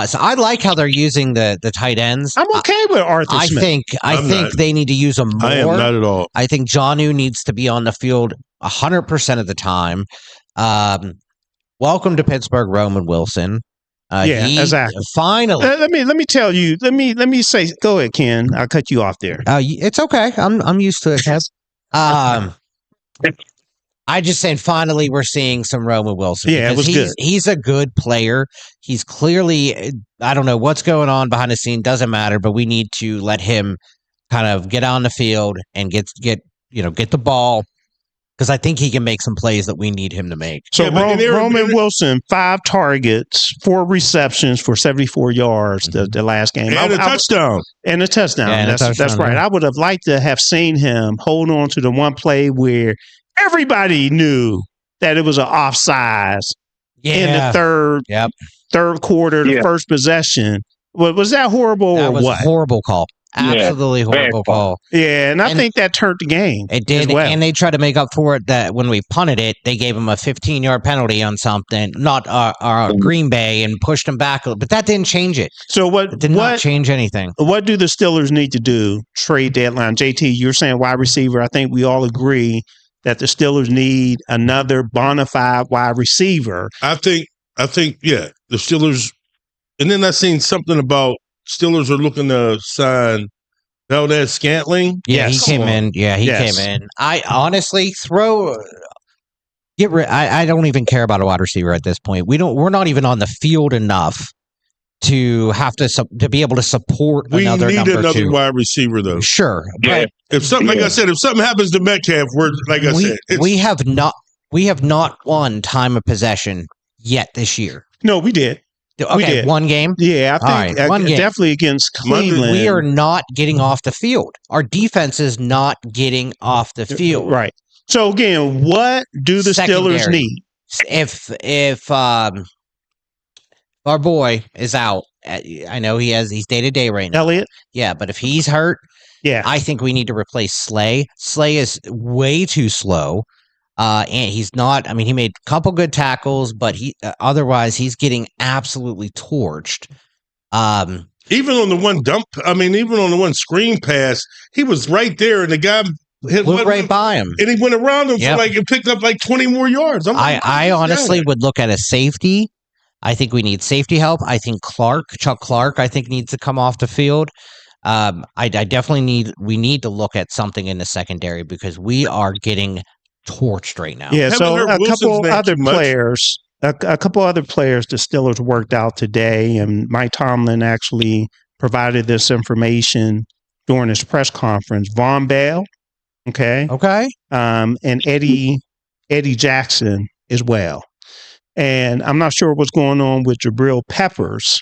So I like how they're using the tight ends. I'm okay with Arthur Smith. I think they need to use them more. I am not at all. I think Jonnu needs to be on the field 100% of the time. Welcome to Pittsburgh, Roman Wilson. Exactly. Finally, let me tell you. Let me say. Go ahead, Ken. I'll cut you off there. It's okay. I'm used to it, Kev. I just saying. Finally, we're seeing some Roman Wilson. Yeah, it was good. He's a good player. He's clearly. I don't know what's going on behind the scene. Doesn't matter. But we need to let him kind of get on the field and get the ball. Because I think he can make some plays that we need him to make. So Roman Wilson, 5 targets, 4 receptions for 74 yards the last game. And a touchdown. And a touchdown. Yeah, that's right. I would have liked to have seen him hold on to the one play where everybody knew that it was an offsides in the third quarter, the first possession. Was that horrible or what? That was a horrible call. Absolutely horrible call. Yeah, and I think that turned the game. It did, and they tried to make up for it that when we punted it, they gave him a 15-yard penalty on something, not Green Bay, and pushed him back a little. But that didn't change it. So it did not change anything. What do the Steelers need to do? Trade deadline. JT, you're saying wide receiver. I think we all agree that the Steelers need another bona fide wide receiver. I think, the Steelers. And then I seen something about Steelers are looking to sign Valdez-Scantling. Yeah, he came in. Yeah, he came in. I honestly I don't even care about a wide receiver at this point. We're not even on the field enough to have to be able to support another We need number another 2 wide receiver though. Sure. Yeah. But if something happens to Metcalf, we have not won time of possession yet this year. No, we did. Okay, we did. One game? Yeah, I think definitely against Cleveland. We are not getting off the field. Our defense is not getting off the field. Right. So again, what do the Steelers need? If our boy is out, I know he's day-to-day right now. Elliott? Yeah, but if he's hurt, I think we need to replace Slay. Slay is way too slow. And he's not. I mean, he made a couple good tackles, but otherwise he's getting absolutely torched. Even on the one screen pass, he was right there, and the guy went right by him, and he went around him and picked up 20 more yards. I honestly would look at a safety. I think we need safety help. I think Chuck Clark, needs to come off the field. I definitely we need to look at something in the secondary because we are getting torched right now. Yeah, so a couple other players the Steelers worked out today, and Mike Tomlin actually provided this information during his press conference. Von Bell, okay, and Eddie Jackson as well. And I'm not sure what's going on with Jabril Peppers.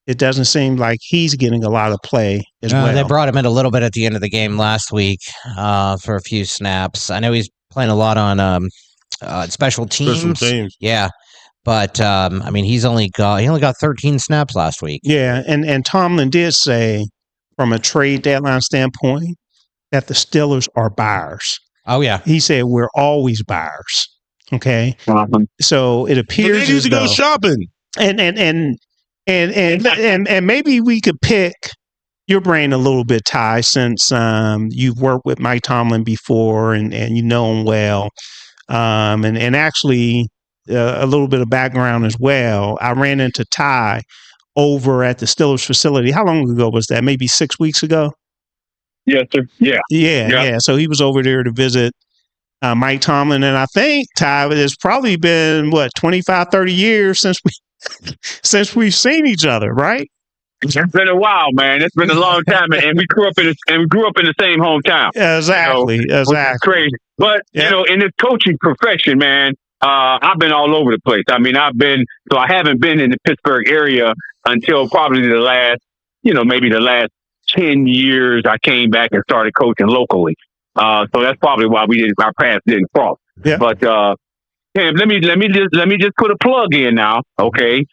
It doesn't seem like he's getting a lot of play as well. They brought him in a little bit at the end of the game last week for a few snaps. I know he's playing a lot on special teams. Yeah. But he only got 13 snaps last week. Yeah, and Tomlin did say from a trade deadline standpoint that the Steelers are buyers. Oh yeah. He said we're always buyers. Okay. So it appears they need to go shopping. And maybe we could pick your brain a little bit, Ty, since you've worked with Mike Tomlin before and you know him well. And actually a little bit of background as well. I ran into Ty over at the Steelers facility. How long ago was that? Maybe 6 weeks ago? Yes, sir. Yeah. So he was over there to visit Mike Tomlin. And I think, Ty, it's probably been, 25, 30 years since we've seen each other, right? It's been a while, man. It's been a long time, and we grew up in the same hometown. Exactly. Which is crazy. But in this coaching profession, man, I've been all over the place. I mean, I haven't been in the Pittsburgh area until probably maybe the last 10 years. I came back and started coaching locally. So that's probably why our paths didn't cross. Yeah. But Cam, let me just put a plug in now. Okay.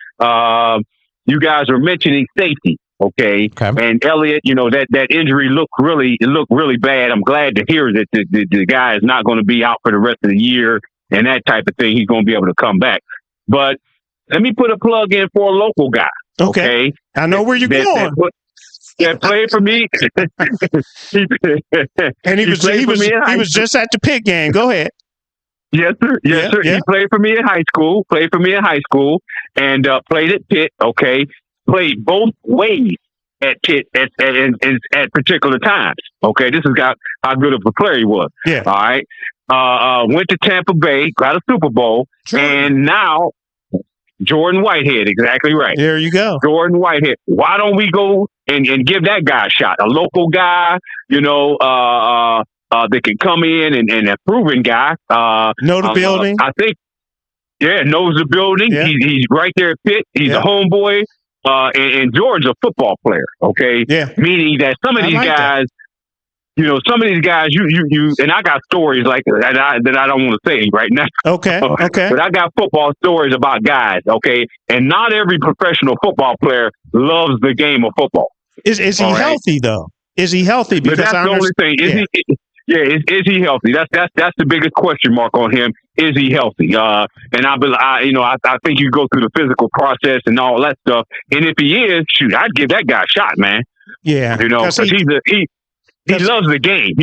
You guys were mentioning safety. Okay. And Elliott, that injury looked really bad. I'm glad to hear that the guy is not going to be out for the rest of the year and that type of thing. He's going to be able to come back. But let me put a plug in for a local guy. Okay. I know where you're going. That played for me. And he was just at the Pitt game. Go ahead. Yes, sir. Yes, sir. Yeah. He played for me in high school. And played at Pitt. Okay. Played both ways at Pitt at particular times. Okay, this is how good of a player he was. Yeah. All right. Went to Tampa Bay, got a Super Bowl, and now Jordan Whitehead. Exactly right. There you go. Jordan Whitehead. Why don't we go and give that guy a shot? A local guy, that can come in and a proven guy. Know the building. I think. Yeah, knows the building. Yeah. He's right there at Pitt. He's a homeboy. And George's a football player, okay? Yeah. Meaning that some of these guys, you and I got stories like that I don't want to say right now. Okay. But I got football stories about guys, okay? And not every professional football player loves the game of football. Is he healthy though? Is he healthy? Because that's the only thing. Is he healthy? That's the biggest question mark on him. Is he healthy? And I think you go through the physical process and all that stuff. And if he is, shoot, I'd give that guy a shot, man. Yeah, because he loves the game.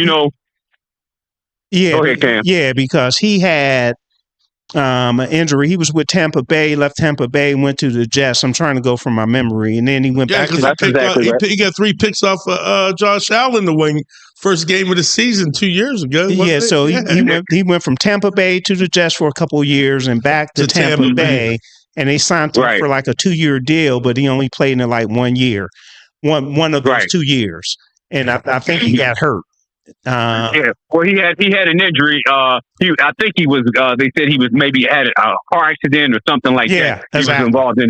Yeah. Go ahead, Cam. Yeah, because he had an injury. He was with Tampa Bay, left Tampa Bay, went to the Jets. I'm trying to go from my memory, and then he went back to. He got 3 picks off Josh Allen to win first game of the season 2 years ago. Yeah, so he went from Tampa Bay to the Jets for a couple of years and back to Tampa Bay, and they signed him for like a 2-year deal, but he only played in like 1 year, one of those 2 years, and I think he got hurt. Well, he had an injury. I think he was. They said he was maybe had a car accident or something like that. He was involved in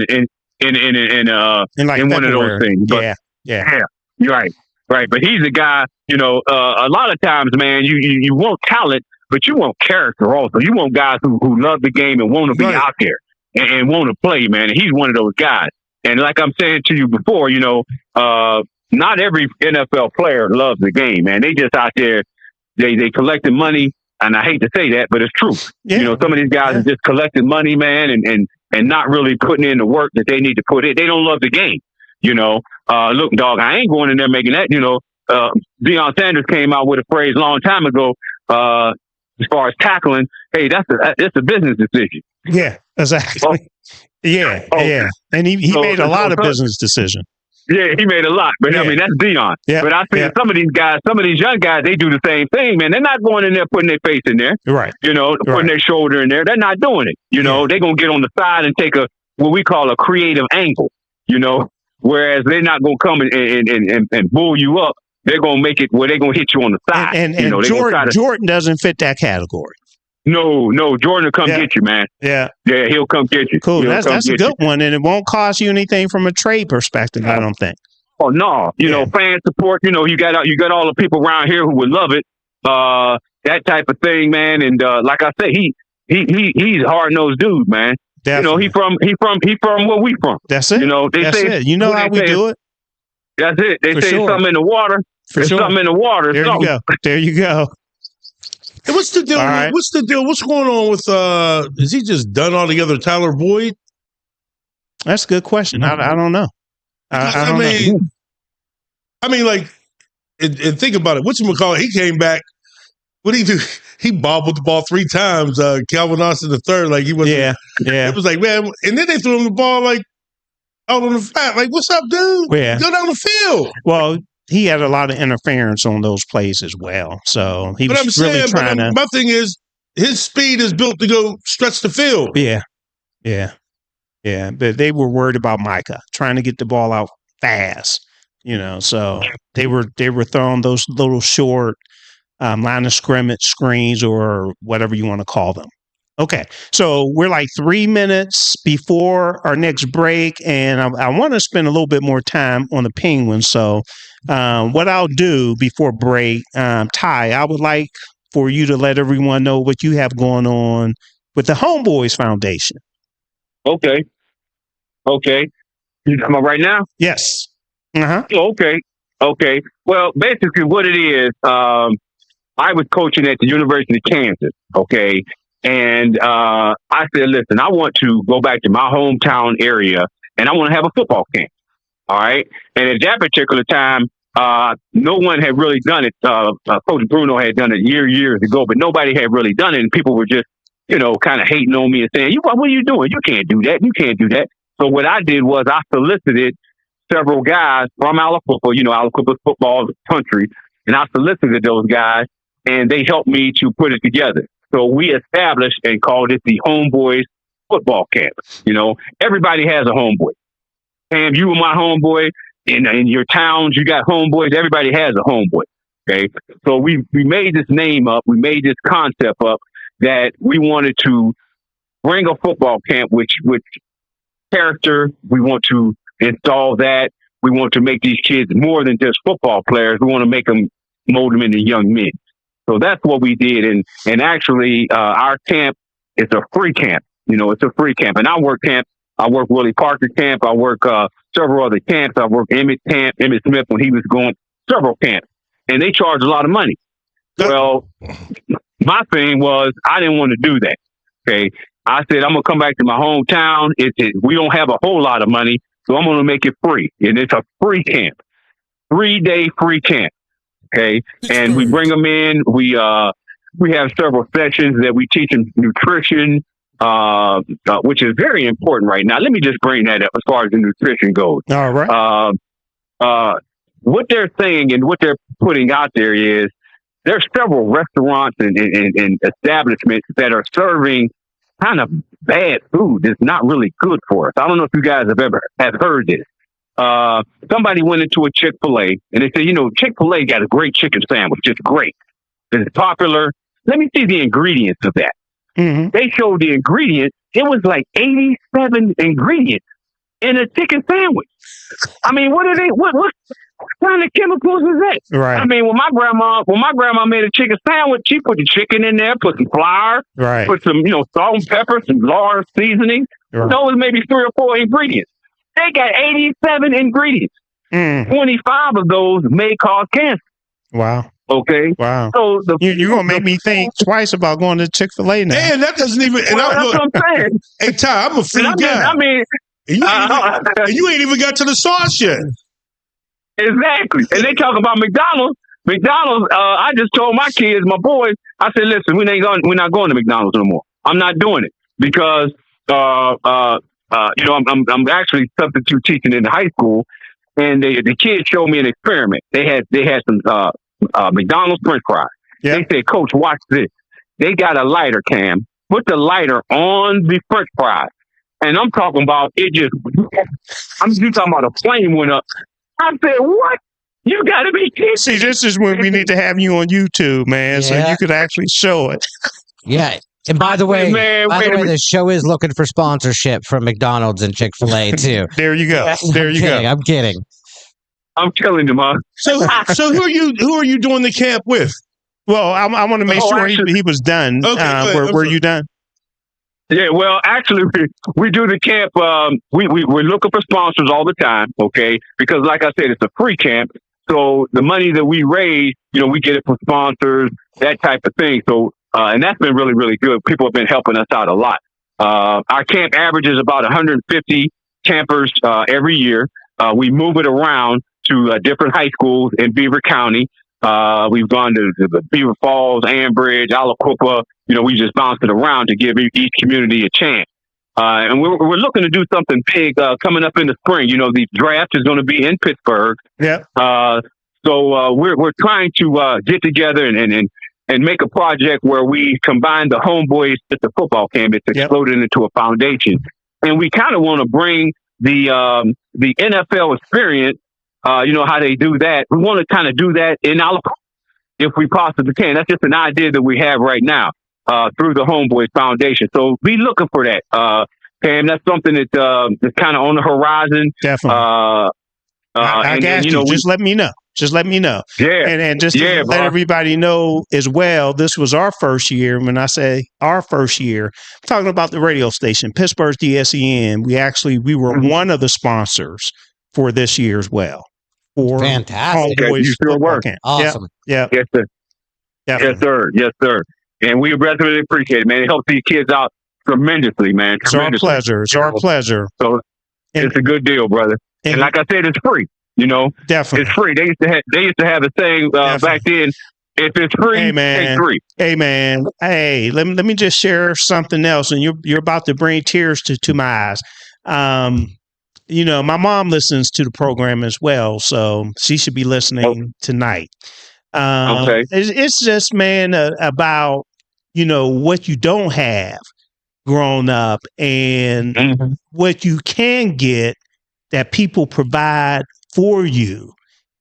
one of those things. But, yeah, you're right. Right, but he's a guy. A lot of times, man, you want talent, but you want character also. You want guys who love the game and want to be out there and want to play, man. And he's one of those guys. And like I'm saying to you before, not every NFL player loves the game, man. They just out there, they collecting money, and I hate to say that, but it's true. Yeah. Some of these guys are just collecting money, man, and not really putting in the work that they need to put in. They don't love the game. Look, dog, I ain't going in there making that. Deion Sanders came out with a phrase a long time ago, as far as tackling. Hey, it's a business decision. Yeah, exactly. Yeah. And he made a lot of business decisions. Yeah, he made a lot, but I mean that's Deion. Yeah. But I think some of these young guys, they do the same thing, man. They're not going in there putting their face in there, right? Putting their shoulder in there. They're not doing it. They're gonna get on the side and take what we call a creative angle. Whereas they're not gonna come and bull you up. They're gonna make it where they're gonna hit you on the side. And Jordan doesn't fit that category. No, Jordan will come get you, man. Yeah, he'll come get you. Cool, that's a good one, and it won't cost you anything from a trade perspective, I don't think. Oh no, fan support. You got all the people around here who would love it. That type of thing, man. And like I say, he's a hard nosed dude, man. Definitely. He from where we from. That's it. That's it. You know how we do it. That's it. They say something in the water. There's something in the water. There you go. There you go. Hey, what's the deal? Right. What's the deal? What's going on with? Is he just done altogether, Tyler Boyd? That's a good question. I don't know. I mean, like, and think about it. Whatchamacallit, he came back. What did he do? He bobbled the ball 3 times. Calvin Austin III, like he was. Yeah. It was like, man, and then they threw him the ball like out on the flat. Like, what's up, dude? Yeah. Go down the field. Well, he had a lot of interference on those plays as well. So he was really trying to. My thing is, his speed is built to go stretch the field. Yeah. But they were worried about Micah trying to get the ball out fast. So they were throwing those little short line of scrimmage screens or whatever you want to call them. Okay, so we're like 3 minutes before our next break, and I want to spend a little bit more time on the Penguins. So, what I'll do before break, Ty, I would like for you to let everyone know what you have going on with the Homeboys Foundation. Okay. You talking about right now? Yes. Uh-huh. Okay. Well, basically what it is, I was coaching at the University of Kansas, okay? And I said, listen, I want to go back to my hometown area, and I want to have a football camp, all right? And at that particular time, no one had really done it. Coach Bruno had done it years ago, but nobody had really done it, and people were just, kind of hating on me and saying, what are you doing? You can't do that. So what I did was I solicited several guys from Aliquippa, Aliquippa's football country, and I solicited those guys, and they helped me to put it together. So we established and called it the Homeboys Football Camp. Everybody has a homeboy. Pam, you were my homeboy. In your towns, you got homeboys. Everybody has a homeboy. Okay. So we made this name up. We made this concept up that we wanted to bring a football camp, which character. We want to install that. We want to make these kids more than just football players. We want to mold them into young men. So that's what we did. And actually, our camp is a free camp. It's a free camp. And I work Willie Parker camp. I work several other camps. I work Emmett Smith when he was going, several camps. And they charge a lot of money. Well, my thing was I didn't want to do that. Okay. I said, I'm going to come back to my hometown. We don't have a whole lot of money, so I'm going to make it free. And it's a free camp, 3-day free camp. Okay. And we bring them in. We have several sessions that we teach them nutrition, which is very important right now. Let me just bring that up as far as the nutrition goes. All right. What they're saying and what they're putting out there is there's several restaurants and establishments that are serving kind of bad food that's not really good for us. I don't know if you guys have heard this. Somebody went into a Chick-fil-A and they said, Chick-fil-A got a great chicken sandwich. It's great. It's popular. Let me see the ingredients of that. Mm-hmm. They showed the ingredients. It was like 87 ingredients in a chicken sandwich. I mean, what kind of chemicals is that? Right. I mean, when my grandma made a chicken sandwich, she put the chicken in there, put some flour, right, put some, salt and pepper, some lard seasoning. Right. Those maybe 3 or 4 ingredients. They got 87 ingredients. 25 of those may cause cancer. Wow. Okay. Wow. So you're gonna make me think twice about going to Chick-fil-A now. Man, that doesn't even. That's what I'm saying. Hey, Ty, I'm a food guy. And you ain't even got to the sauce yet. Exactly. And they talk about McDonald's. I just told my kids, my boys, I said, listen, we're not going to McDonald's no more. I'm not doing it because I'm actually substitute teaching in the high school, and the kids showed me an experiment. They had some McDonald's French fries. Yep. They said, Coach, watch this. They got a lighter, Cam. Put the lighter on the French fries, and I'm talking about it. I'm just talking about a flame went up. I said, what? You got to be kidding. See, this is when we need to have you on YouTube, man, so you could actually show it. Yeah. And by the way, the show is looking for sponsorship from McDonald's and Chick-fil-A too. There you go. I'm kidding. I'm killing them, huh? So who are you doing the camp with? Well, I want to make sure he was done. Okay, were you done? Yeah, well, actually, we do the camp. We're looking for sponsors all the time, okay? Because, like I said, it's a free camp. So the money that we raise, we get it from sponsors, that type of thing. So, and that's been really, really good. People have been helping us out a lot. Our camp averages about 150 campers every year. We move it around to different high schools in Beaver County. We've gone to the Beaver Falls, Ambridge, Aliquippa. We just bounced it around to give each community a chance. And we're looking to do something big coming up in the spring. The draft is going to be in Pittsburgh. Yeah. So we're trying to get together and make a project where we combine the Homeboys with the football camp. It's exploded into a foundation, and we kind of want to bring the NFL experience. How they do that. We want to kind of do that in Alabama if we possibly can. That's just an idea that we have right now. through the Homeboys Foundation. So be looking for that. Pam, that's something that's kind of on the horizon. Definitely. I got you. Just let me know. Just let me know. Yeah. And just to let everybody know as well, this was our first year. When I say our first year, I'm talking about the radio station, Pittsburgh's DSEN. We were one of the sponsors for this year as well. For fantastic. You still work. Awesome. Yeah. Yes, sir. Definitely. Yes, sir. And we really appreciate it, man. It helps these kids out tremendously, man. It's our pleasure. It's our pleasure. So it's a good deal, brother. And like I said, it's free. Definitely, it's free. They used to have a saying back then. If it's free, it's free. Hey, man. Hey, let me just share something else, and you're about to bring tears to my eyes. My mom listens to the program as well, so she should be listening tonight. Okay. It's just, man, about what you don't have growing up and what you can get that people provide for you.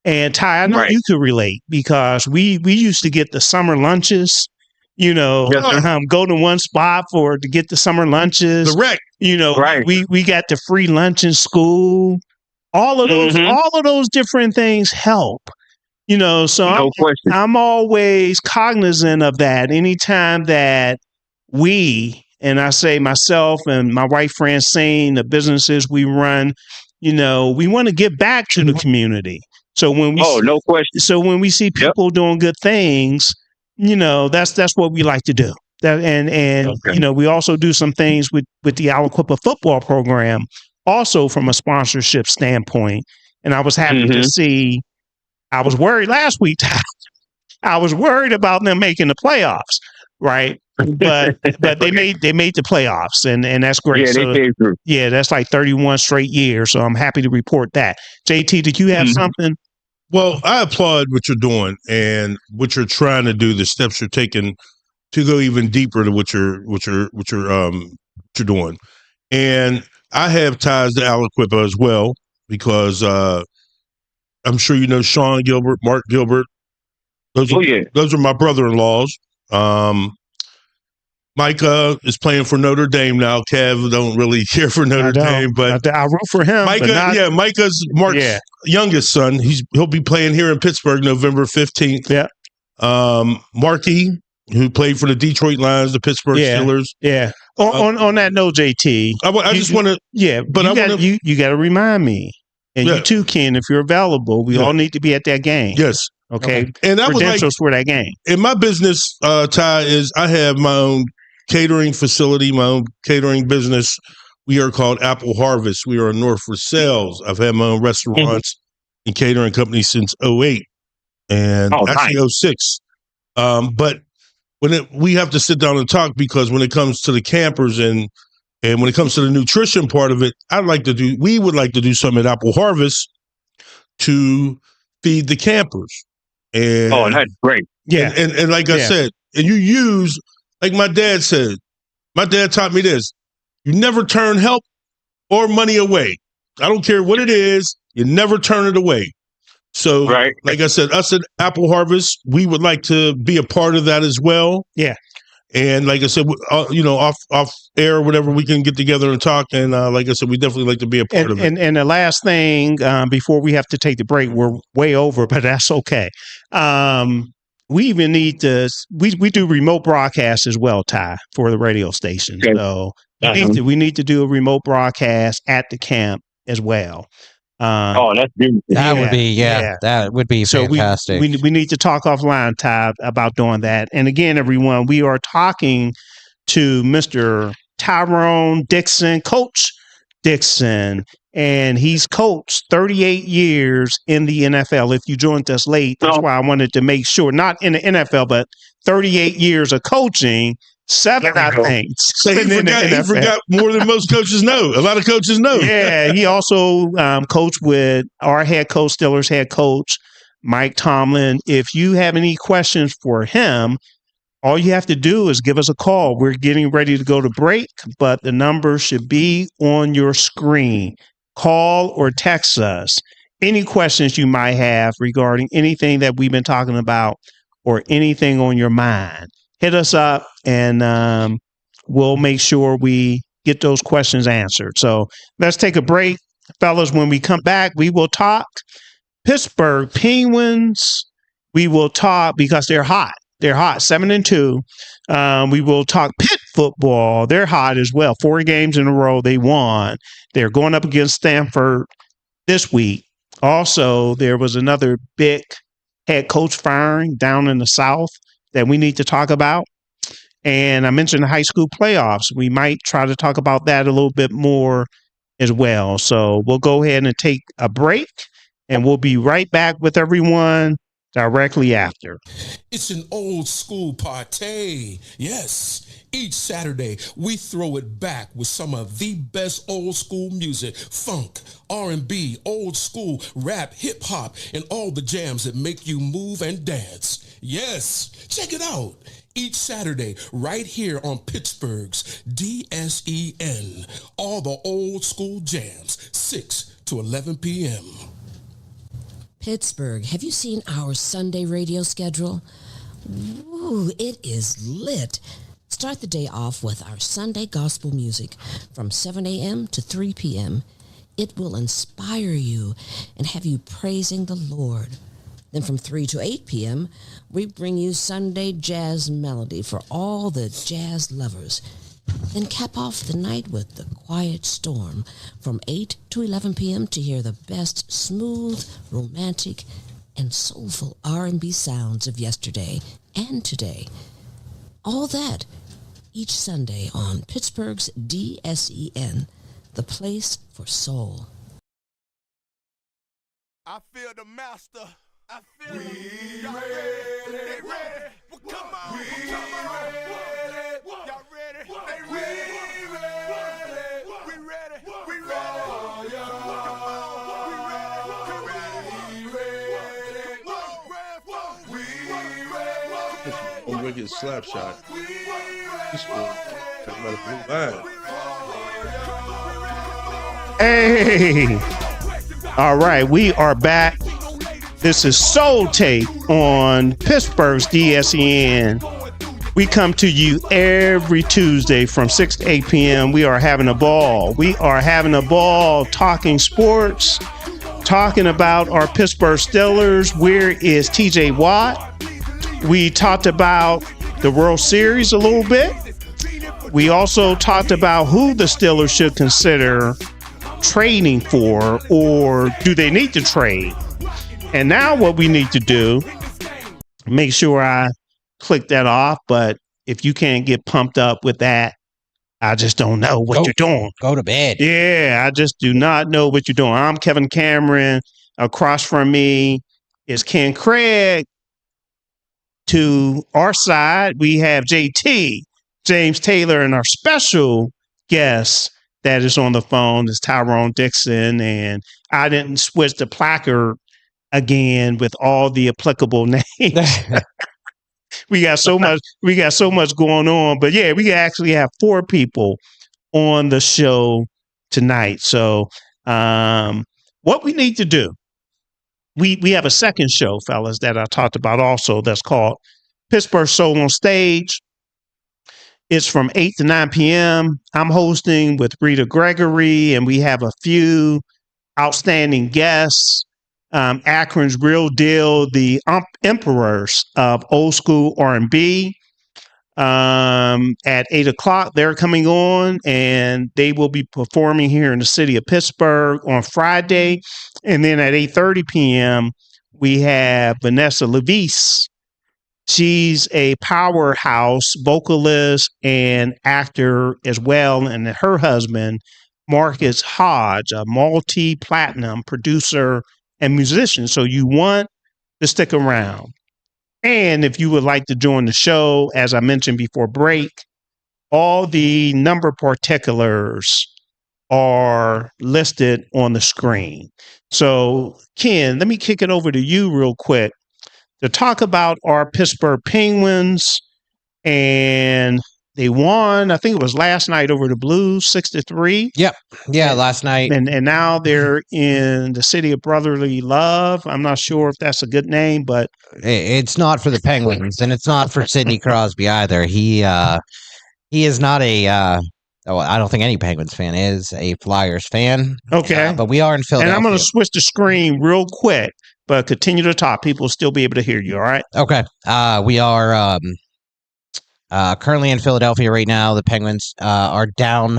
And Ty, I know you could relate because we used to get the summer lunches, go to one spot to get the summer lunches. The rec. We got the free lunch in school. All of those different things help. So I'm always cognizant of that. Anytime that and I say myself and my wife Francine, the businesses we run, we want to give back to the community. So when we see people doing good things, that's what we like to do. We also do some things with the Aliquippa football program, also from a sponsorship standpoint. And I was happy to see. I was worried last week. I was worried about them making the playoffs, right? But they made the playoffs, and that's great. Yeah, they came through. Yeah, that's like 31 straight years. So I'm happy to report that. JT, did you have something? Well, I applaud what you're doing and what you're trying to do. The steps you're taking to go even deeper to what you're doing. And I have ties to Aliquippa as well because I'm sure you know Sean Gilbert, Mark Gilbert. Those are my brother-in-laws. Micah is playing for Notre Dame now. Kev don't really care for Notre Dame, but I root for him. Micah, Micah's Mark's youngest son. He'll be playing here in Pittsburgh November 15th. Yeah. Markey, who played for the Detroit Lions, the Pittsburgh Steelers. Yeah. On that note, JT, I just want to. Yeah, but you got to remind me, and you too, Ken, if you're available. We all need to be at that game. Yes. Okay. And that was credentials for that game. In my business, Ty, is I have my own catering facility, my own catering business. We are called Apple Harvest. We are in North Versailles. I've had my own restaurants and catering company since 2008 and actually 2006. But we have to sit down and talk because when it comes to the campers and when it comes to the nutrition part of it, we would like to do something at Apple Harvest to feed the campers. And that's great. Yeah. And like I said, and you use, like my dad said, my dad taught me this. You never turn help or money away. I don't care what it is. You never turn it away. So, like I said, us at Apple Harvest, we would like to be a part of that as well. Yeah. And like I said, off air, whatever, we can get together and talk. And like I said, we definitely like to be a part of it. And the last thing, before we have to take the break, we're way over, but that's okay. We even need to, we do remote broadcasts as well, Ty, for the radio station. Okay. So we need to do a remote broadcast at the camp as well. That's beautiful. That would be fantastic. We need to talk offline, Ty, about doing that. And again, everyone, we are talking to Mr. Tyrone Dixon, Coach Dixon, and he's coached 38 years in the NFL. If you joined us late, that's why I wanted to make sure, not in the NFL, but 38 years of coaching. 7, I think. So he forgot more than most coaches know. A lot of coaches know. Yeah, he also coached with our head coach, Steelers head coach, Mike Tomlin. If you have any questions for him, all you have to do is give us a call. We're getting ready to go to break, but the number should be on your screen. Call or text us. Any questions you might have regarding anything that we've been talking about or anything on your mind. hit us up, and we'll make sure we get those questions answered. So let's take a break, fellas. When we come back, we will talk Pittsburgh Penguins. We will talk because they're hot. They're hot, 7-2. We will talk Pitt football. They're hot as well. 4 games in a row they won. They're going up against Stanford this week. Also, there was another big head coach firing down in the South that we need to talk about. And I mentioned the high school playoffs. We might try to talk about that a little bit more as well. So we'll go ahead and take a break, and we'll be right back with everyone directly after. It's an old school party. Yes. Each Saturday, we throw it back with some of the best old school music, funk, R&B, old school, rap, hip hop, and all the jams that make you move and dance. Yes. Check it out. Each Saturday, right here on Pittsburgh's DSEN. All the old school jams, 6 to 11 p.m. Pittsburgh, have you seen our Sunday radio schedule? Ooh, it is lit. Start the day off with our Sunday gospel music from 7 a.m. to 3 p.m. It will inspire you and have you praising the Lord. Then from 3 to 8 p.m., we bring you Sunday jazz melody for all the jazz lovers. Then cap off the night with the Quiet Storm from 8 to 11 p.m. to hear the best smooth, romantic, and soulful R&B sounds of yesterday and today. All that each Sunday on Pittsburgh's DSEN, the place for soul. I feel the master. I feel we ready. They ready. Well, come on. We ready. Y'all ready? They ready. We ready. We ready. Come on. We ready. We ready. Oh, wicked slap shot. He scored. Talking about a blue line. Hey. All right, we are back. This is Soul Tape on Pittsburgh's DSEN. We come to you every Tuesday from 6 to 8 p.m. We are having a ball. We are having a ball talking sports, talking about our Pittsburgh Steelers. Where is TJ Watt? We talked about the World Series a little bit. We also talked about who the Steelers should consider trading for, or do they need to trade? And now what we need to do, make sure I click that off, but if you can't get pumped up with that, I just don't know what you're doing. Go to bed. Yeah, I just do not know what you're doing. I'm Kevin Cameron. Across from me is Ken Craig. To our side, we have JT, James Taylor, and our special guest that is on the phone is Tyrone Dixon. And I didn't switch the placard again with all the applicable names. we got so much going on, but yeah, we actually have 4 people on the show tonight. So what we need to do, we have a second show, fellas, that I talked about also, that's called Pittsburgh Soul on Stage. It's from 8 to 9 p.m. I'm hosting with Rita Gregory, and we have a few outstanding guests. Akron's Real Deal, the emperors of old school R&B. At 8 o'clock, they're coming on, and they will be performing here in the city of Pittsburgh on Friday. And then at 8:30 p.m., we have Vanessa Levis. She's a powerhouse vocalist and actor as well, and her husband, Marcus Hodge, a multi-platinum producer and musician. So you want to stick around. And if you would like to join the show, as I mentioned before break, all the number particulars are listed on the screen. So, Ken, let me kick it over to you real quick to talk about our Pittsburgh Penguins and They won, I think it was last night over the Blues, 6-3. Yep. Yeah, last night. And now they're in the city of brotherly love. I'm not sure if that's a good name, but It's not for the Penguins, and it's not for Sidney Crosby either. He is not a I don't think any Penguins fan is a Flyers fan. okay. But we are in Philadelphia. And I'm going to switch the screen real quick, but continue to talk. People will still be able to hear you, all right? Okay. We are currently in Philadelphia right now. The Penguins are down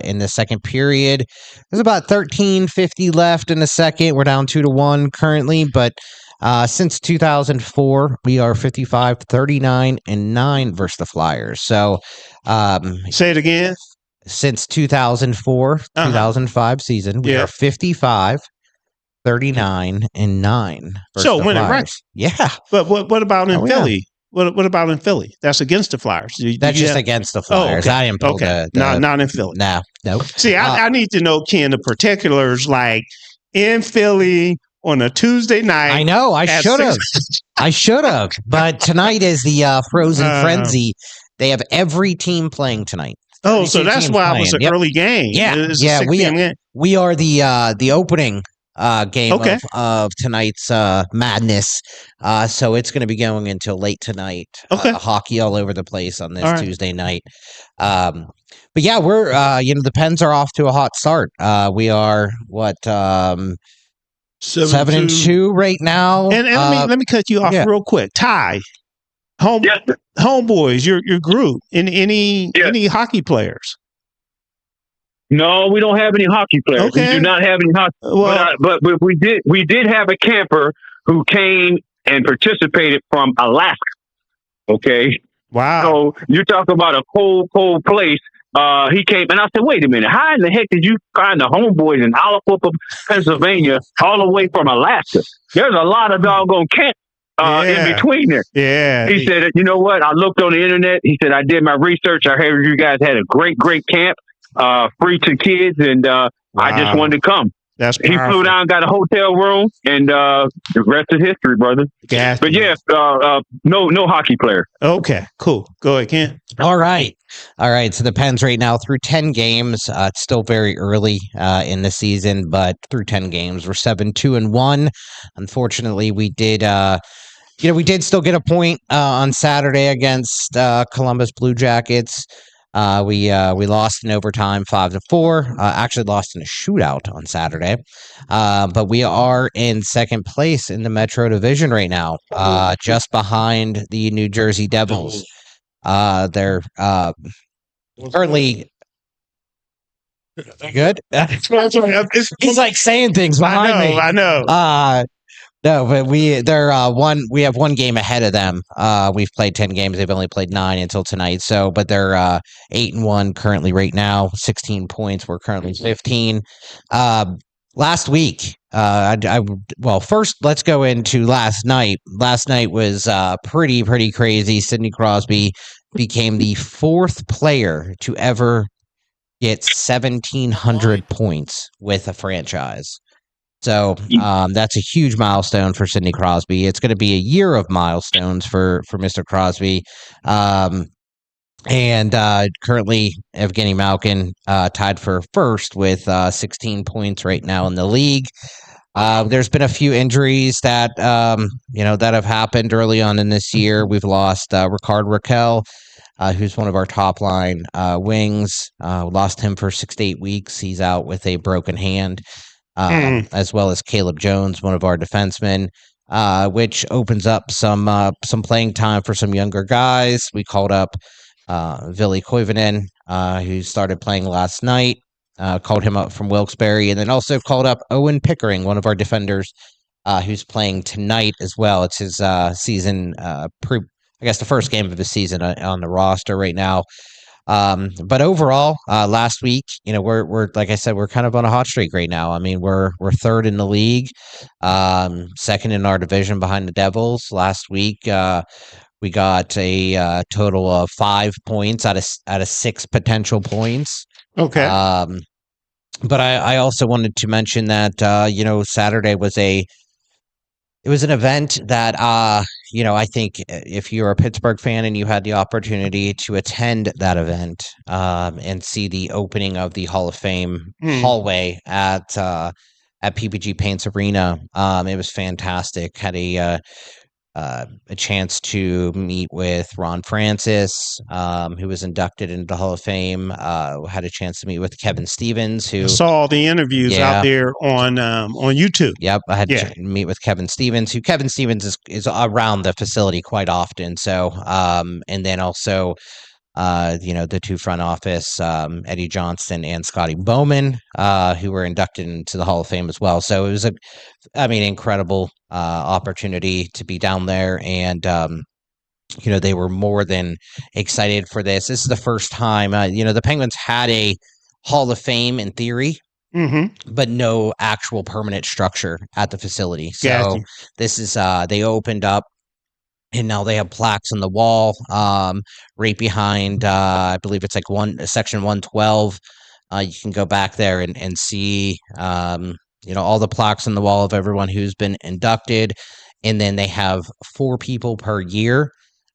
in the second period. There's about 13:50 left in the second. We're down 2-1 currently, but since 2004, we are 55-39-9 versus the Flyers. So, say it again. Since 2004, 2005 season, we are 55-39-9. So winning, right? Yeah. But what about in Philly? Yeah. What about in Philly? That's against the Flyers. That's just against the Flyers. Okay. I didn't pull not in Philly. No. See, I need to know, Ken, the particulars, like in Philly on a Tuesday night. I know. I should have. But tonight is the Frozen Frenzy. They have every team playing tonight. Oh, so that's why it was an early game. Yeah. We are the opening game of tonight's madness. So it's going to be going until late tonight. Hockey all over the place on this Tuesday night. But yeah, we're the Pens are off to a hot start. We are 7-2 right now. And let me cut you off real quick. Ty, Homeboys, your group. Any hockey players? No, we don't have any hockey players. Okay. We do not have any hockey. Well, but we did have a camper who came and participated from Alaska. Okay. Wow. So you're talking about a cold place. He came and I said, wait a minute, how in the heck did you find the Homeboys in Halliwell, Pennsylvania, all the way from Alaska? There's a lot of doggone camp in between there. Yeah. He said, you know what? I looked on the internet. He said, I did my research. I heard you guys had a great camp. Free to kids, and I just wanted to come. That's he flew down, got a hotel room, and the rest is history, brother. Gotcha. But yeah, no hockey player. Okay, cool. Go ahead, Ken. All right. So the Pens right now through 10 games. It's still very early in the season, but through 10 games, we're 7-2-1. Unfortunately, we did still get a point on Saturday against Columbus Blue Jackets. We lost in overtime 5-4. Actually lost in a shootout on Saturday. But we are in second place in the Metro Division right now, just behind the New Jersey Devils. They're currently good. He's like saying things behind me. I know. No, but we have one game ahead of them. We've played 10 games. They've only played 9 until tonight. So, but they're 8-1 currently right now, 16 points. We're currently 15. Last week, first let's go into last night. Last night was pretty crazy. Sidney Crosby became the 4th player to ever get 1,700 points with a franchise. So that's a huge milestone for Sidney Crosby. It's going to be a year of milestones for Mr. Crosby. And currently, Evgeny Malkin tied for first with 16 points right now in the league. There's been a few injuries that that have happened early on in this year. We've lost Ricard Raquel, who's one of our top line wings. Lost him for 6 to 8 weeks. He's out with a broken hand. As well as Caleb Jones, one of our defensemen, which opens up some playing time for some younger guys. We called up Ville Koivunen, who started playing last night, called him up from Wilkes-Barre, and then also called up Owen Pickering, one of our defenders, who's playing tonight as well. It's his season, the first game of his season on the roster right now. But overall, last week, we're like I said, we're kind of on a hot streak right now. I mean, we're 3rd in the league, 2nd in our division behind the Devils. Last week, we got a total of 5 points out of 6 potential points. Okay. But I also wanted to mention that Saturday was an event that I think if you're a Pittsburgh fan and you had the opportunity to attend that event and see the opening of the Hall of Fame hallway at PPG Paints Arena, it was fantastic. Had a chance to meet with Ron Francis, who was inducted into the Hall of Fame. Had a chance to meet with Kevin Stevens, who I saw all the interviews out there on YouTube. Yep, I had to meet with Kevin Stevens, Kevin Stevens is around the facility quite often. So, and then also, the two front office, Eddie Johnston and Scotty Bowman, who were inducted into the Hall of Fame as well. So it was incredible opportunity to be down there, and they were more than excited for this. This is the first time, the Penguins had a Hall of Fame in theory, but no actual permanent structure at the facility. So this is they opened up, and now they have plaques on the wall right behind, I believe it's like section 112. You can go back there and see, all the plaques on the wall of everyone who's been inducted. And then they have 4 people per year,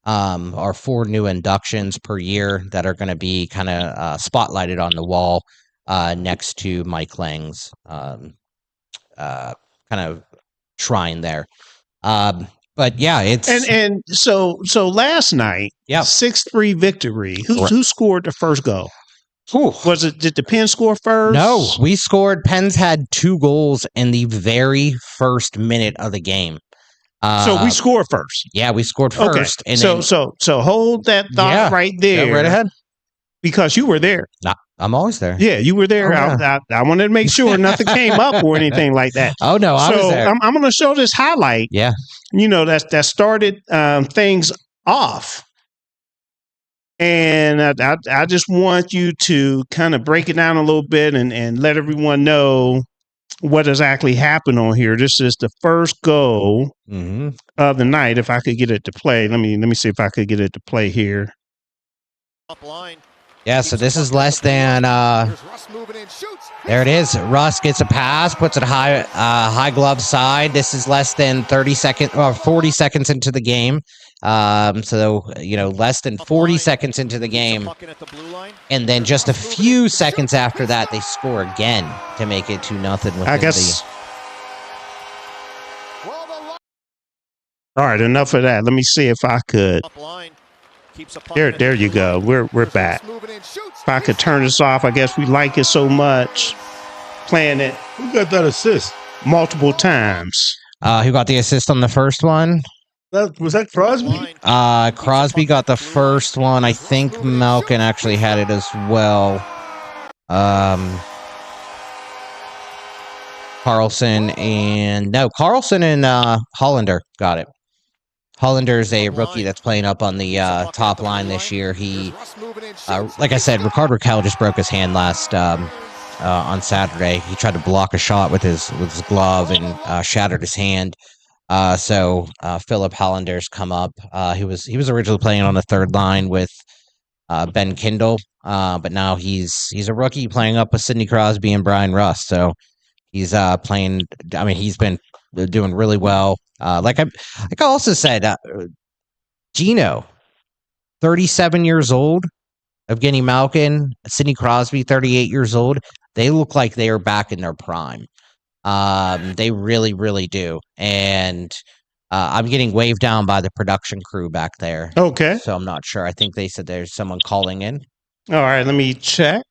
or 4 new inductions per year that are going to be kind of spotlighted on the wall next to Mike Lang's kind of shrine there. But yeah, it's and so last night, 6-3 victory. Who scored the first goal? Did the Pens score first? No, we scored. Pens had 2 goals in the very first minute of the game. So we scored first. Yeah, we scored first. Okay. And so hold that thought right there. Go right ahead. Because you were there. Nah, I'm always there. Yeah, you were there. Oh, yeah. I wanted to make sure nothing came up or anything like that. Oh, no, I was there. I'm going to show this highlight. Yeah. That started things off. And I just want you to kind of break it down a little bit and let everyone know what exactly happened on here. This is the first goal of the night. If I could get it to play. Let me see if I could get it to play here. Yeah, so this is less than there it is. Russ gets a pass, puts it high glove side. This is less than 30 seconds or 40 seconds into the game. So less than 40 seconds into the game, and then just a few seconds after that, they score again to make it 2-0. I guess. All right, enough of that. Let me see if I could. There you go. We're back. If I could turn this off, I guess we like it so much. Playing it. Who got that assist? Multiple times. Who got the assist on the first one? Was that Crosby? Crosby got the first one. I think Malkin actually had it as well. Carlson and Hollander got it. Hollander's a rookie that's playing up on the top line this year. He, like I said, Rickard Raquel just broke his hand last on Saturday. He tried to block a shot with his glove and shattered his hand. So Philip Hollander's come up. He was originally playing on the third line with Ben Kindle, but now he's a rookie playing up with Sidney Crosby and Brian Russ. So he's playing. I mean, he's been doing really well. Like I also said, Gino, 37 years old, Evgeny Malkin, Sidney Crosby, 38 years old. They look like they are back in their prime. They really, really do. And I'm getting waved down by the production crew back there. Okay. So I'm not sure. I think they said there's someone calling in. All right, let me check.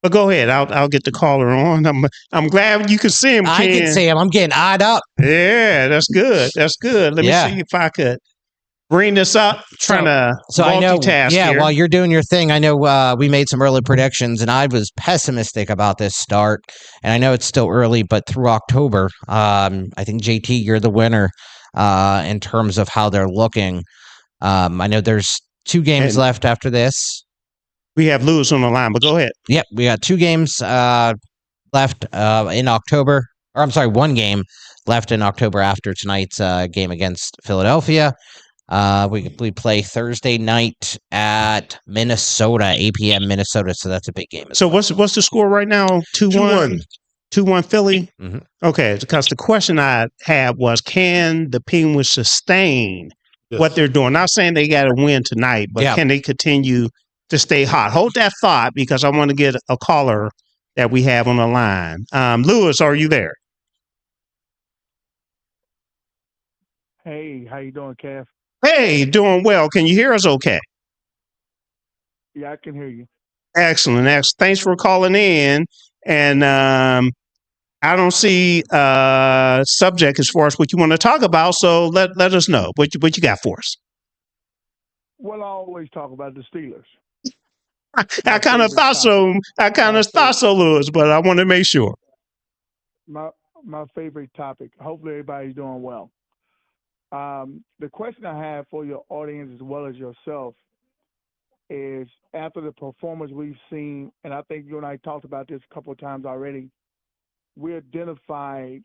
But go ahead. I'll get the caller on. I'm glad you can see him. I can see him. I'm getting eyed up. Yeah, that's good. That's good. Let me see if I could bring this up. Trying to multitask here. While you're doing your thing, I know we made some early predictions, and I was pessimistic about this start. And I know it's still early, but through October, I think, JT, you're the winner in terms of how they're looking. I know there's 2 games left after this. We have Lewis on the line, but go ahead. Yep, we got 2 games left in October. Or I'm sorry, 1 game left in October after tonight's game against Philadelphia. We play Thursday night at Minnesota, 8 p.m. Minnesota, so that's a big game. So what's the score right now? 2-1? 2-1 Philly? Mhm. Okay, because the question I had was, can the Penguins sustain what they're doing? Not saying they got to win tonight, but Yeah. can they continue to stay hot? Hold that thought because I want to get a caller that we have on the line. Lewis, are you there? Hey, how you doing, Kev? Hey, doing well. Can you hear us okay? Yeah, I can hear you. Excellent. Thanks for calling in. And I don't see subject as far as what you want to talk about, so let us know what you got for us. Well, I always talk about the Steelers. I kind of thought so. I kind of thought so, Lewis, but I want to make sure. My favorite topic. Hopefully, everybody's doing well. The question I have for your audience as well as yourself is, after the performance we've seen, and I think you and I talked about this a couple of times already, we identified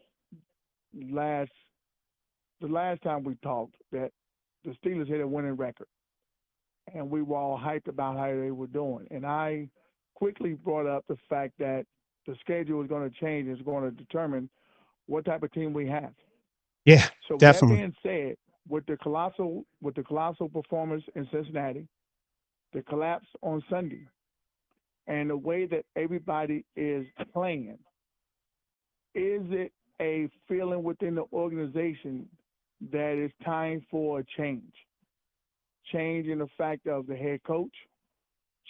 the last time we talked that the Steelers had a winning record, and we were all hyped about how they were doing. And I quickly brought up the fact that the schedule is going to change and is going to determine what type of team we have. Yeah, so definitely. With that being said, with the colossal performance in Cincinnati, the collapse on Sunday, and the way that everybody is playing, is it a feeling within the organization that it's time for a change? Change in the fact of the head coach,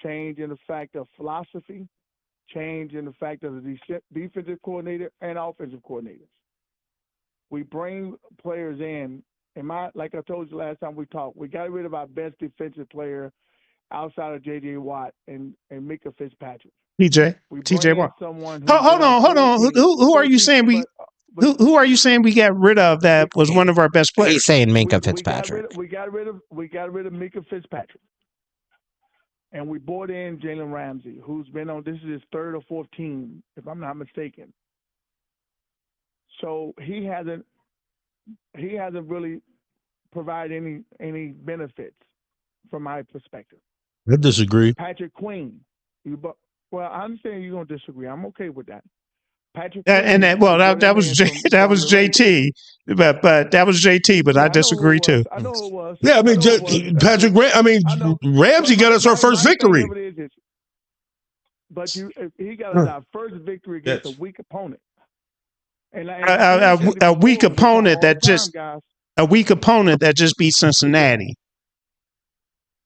change in the fact of philosophy, change in the fact of the defensive coordinator and offensive coordinators. We bring players in, and like I told you last time we talked, we got rid of our best defensive player outside of J.J. Watt and Micah Fitzpatrick. TJ Watt. Hold on. Who are you saying who are you saying we got rid of that was one of our best players? He's saying Minka Fitzpatrick. We got rid of Micah Fitzpatrick, and we brought in Jalen Ramsey, who's been on, this is his third or fourth team, if I'm not mistaken. So he hasn't really provided any benefits from my perspective. I disagree. Patrick Queen. Well, I understand you're gonna disagree. I'm okay with that. Patrick and that was JT, but that was JT. But I disagree too. I know it was. Yeah, I mean Patrick. Ramsey got us our first victory. But he got us our first victory against a weak opponent. A weak opponent that just beat Cincinnati.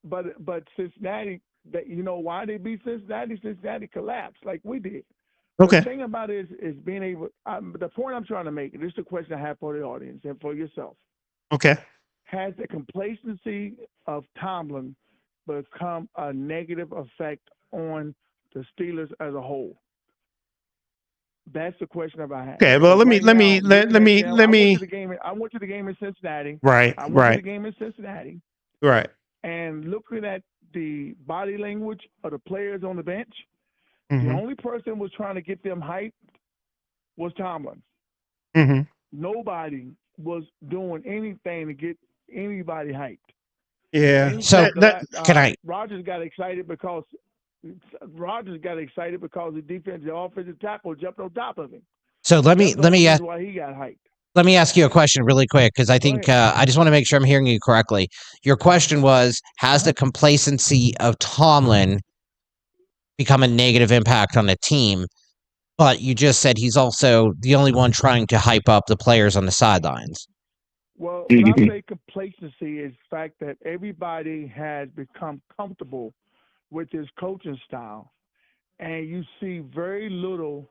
But Cincinnati, you know why they beat Cincinnati? Cincinnati collapsed like we did. Okay. The thing about it is being able. The point I'm trying to make, and this is the question I have for the audience and for yourself. Okay. Has the complacency of Tomlin become a negative effect on the Steelers as a whole? That's the question I have. Okay, well, let me. I went to the game in Cincinnati. Right. I went to the game in Cincinnati. Right. And looking at the body language of the players on the bench, mm-hmm. the only person who was trying to get them hyped was Tomlin. Mm-hmm. Nobody was doing anything to get anybody hyped. Yeah. So Rodgers got excited because the defensive offensive tackle jumped on top of him. So let me ask why he got hyped. Let me ask you a question really quick, because I think I just want to make sure I'm hearing you correctly. Your question was, has the complacency of Tomlin become a negative impact on the team? But you just said he's also the only one trying to hype up the players on the sidelines. Well, when I say complacency, is the fact that everybody has become comfortable with his coaching style, and you see very little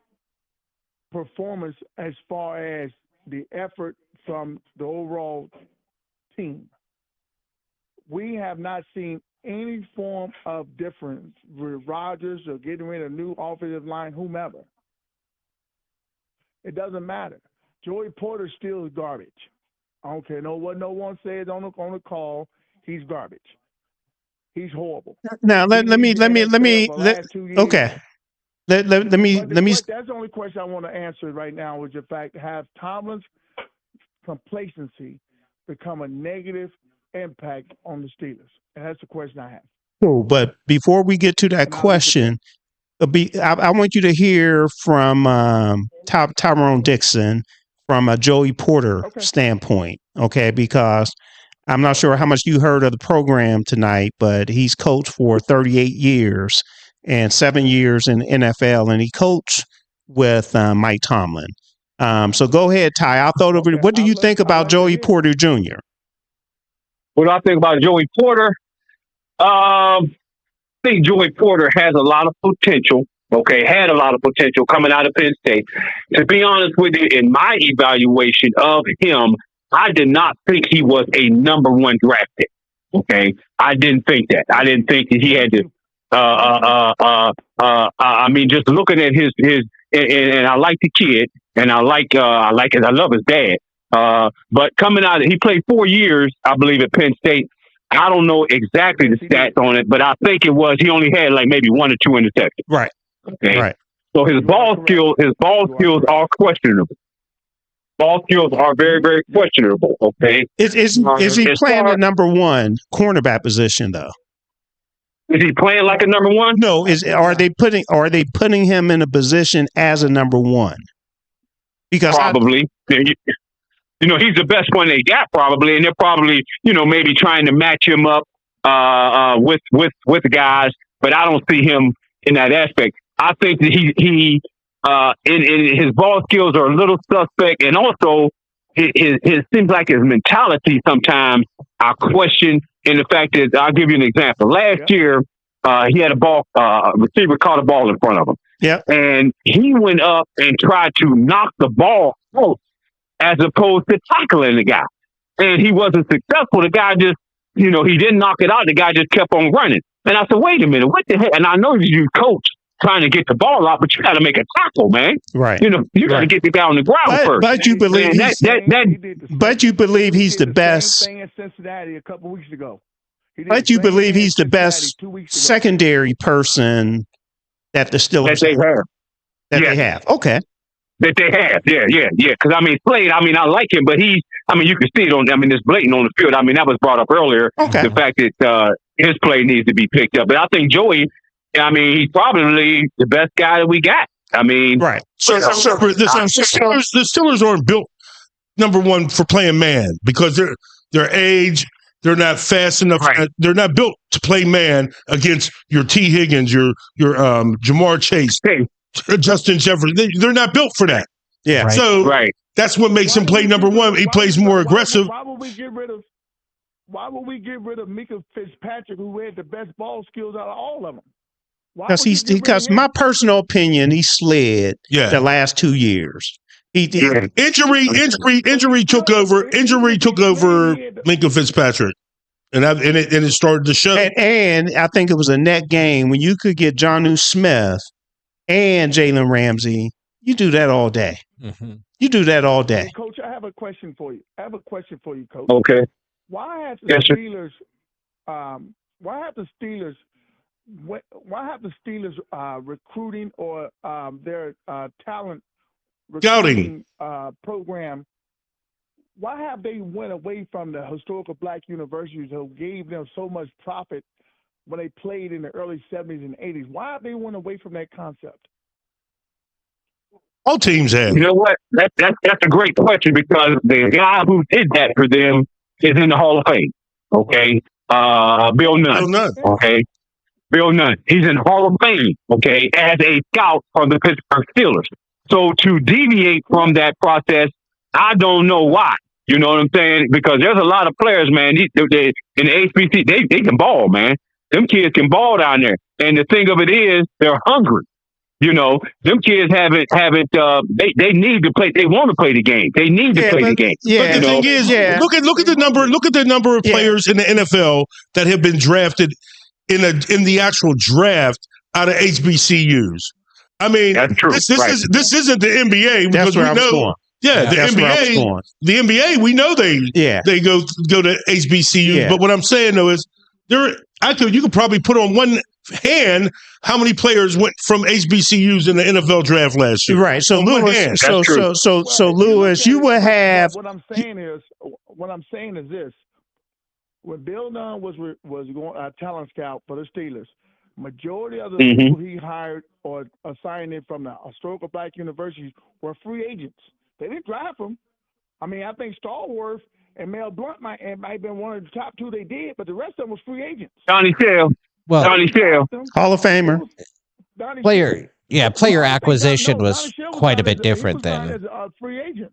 performance as far as the effort from the overall team. We have not seen any form of difference with Rodgers or getting rid of new offensive line, whomever. It doesn't matter. Joey Porter still is garbage. I don't care what no one says on the call. He's garbage. He's horrible. Now let me. Okay. Let me. That's the only question I want to answer right now is the fact, have Tomlin's complacency become a negative impact on the Steelers? And that's the question I have. Cool. But before we get to that question, I want you to hear from Tyrone Dixon from a Joey Porter standpoint, okay? Because I'm not sure how much you heard of the program tonight, but he's coached for 38 years and 7 years in the NFL, and he coached with Mike Tomlin. So go ahead, Ty. I'll throw it over. What do you think about Joey Porter Jr.? What do I think about Joey Porter? I think Joey Porter has a lot of potential. Okay, had a lot of potential coming out of Penn State. To be honest with you, in my evaluation of him, I did not think he was a number one draft pick. Okay, I didn't think that. I didn't think that he had to. I mean, just looking at his, and I like the kid, and I love his dad. But coming out, he played 4 years, I believe, at Penn State. I don't know exactly the stats on it, but I think it was he only had like maybe 1 or 2 interceptions. Right. Okay. Right. So his ball skills are questionable. Ball skills are very, very questionable. Okay. Is he playing the number one cornerback position though? Is he playing like a number one? No. Are they putting him in a position as a number one? Because probably. You know, he's the best one they got probably, and they're probably, you know, maybe trying to match him up with guys, but I don't see him in that aspect. I think that he in his ball skills are a little suspect, and also his seems like his mentality sometimes I question. In the fact that I'll give you an example. Last year, he had a ball receiver caught a ball in front of him. Yeah, and he went up and tried to knock the ball out as opposed to tackling the guy, and he wasn't successful. The guy just, you know, he didn't knock it out. The guy just kept on running. And I said, wait a minute, what the heck? And I know you coach trying to get the ball out, but you got to make a tackle, man. Right. You know, you got to get the guy on the ground first. But you believe but you believe he's the best. Thing in Cincinnati a couple weeks ago. But you believe he's the best secondary person that the Steelers they have. Okay. That they have, yeah. Because I mean, Slade, I like him, but you can see it on. It's blatant on the field. I mean, that was brought up earlier. Okay. The fact that his play needs to be picked up, but I think Joey, he's probably the best guy that we got. Right. So the Steelers aren't built number one for playing man because their age. They're not fast enough. Right. They're not built to play man against your T. Higgins, your Jamar Chase. Justin Jefferson, they're not built for that. Yeah. Right. So that's what makes him play number one. He plays more aggressive. Why would we get rid of Mika Fitzpatrick, who had the best ball skills out of all of them? Because my personal opinion, he slid the last 2 years. Injury took over. Injury took over Mika Fitzpatrick. And it started to show. And I think it was a net game when you could get Jonnu Smith and Jalen Ramsey. You do that all day. Mm-hmm. You do that all day. Hey, Coach, I have a question for you. Coach. Okay. Why have the Steelers? Why have the Steelers recruiting or their talent recruiting program? Why have they went away from the historical black universities who gave them so much profit when they played in the early 70s and 80s? Why have they went away from that concept? All teams have. You know what? That's a great question because the guy who did that for them is in the Hall of Fame. Okay, Bill Nunn. Okay, Bill Nunn. He's in the Hall of Fame. Okay, as a scout for the Pittsburgh Steelers. So to deviate from that process, I don't know why. You know what I'm saying? Because there's a lot of players, man. They in the HBC, they can ball, man. Them kids can ball down there. And the thing of it is, they're hungry. You know, them kids haven't. They need to play. They want to play the game. They need to play the game. Yeah. But the thing is, look at the number. Look at the number of players in the NFL that have been drafted in the actual draft out of HBCUs. I mean, that's true. This isn't the NBA because we know. Yeah, the NBA, we know they go to HBCUs. Yeah. But what I'm saying though is you could probably put on one hand how many players went from HBCUs in the NFL draft last year. Right. So Lewis, Lewis, you would have. What I'm saying is this: when Bill Nunn was going talent scout for the Steelers, Majority of the Mm-hmm. people he hired or assigned in from the historical black universities were free agents. They didn't draft them. I mean, I think Stallworth and Mel Blunt might have been one of the top two they did, but the rest of them was free agents. Donnie Shell. Well, Donnie Shell. Hall of Famer. player acquisition was quite a bit different He was signed than. as a free agent.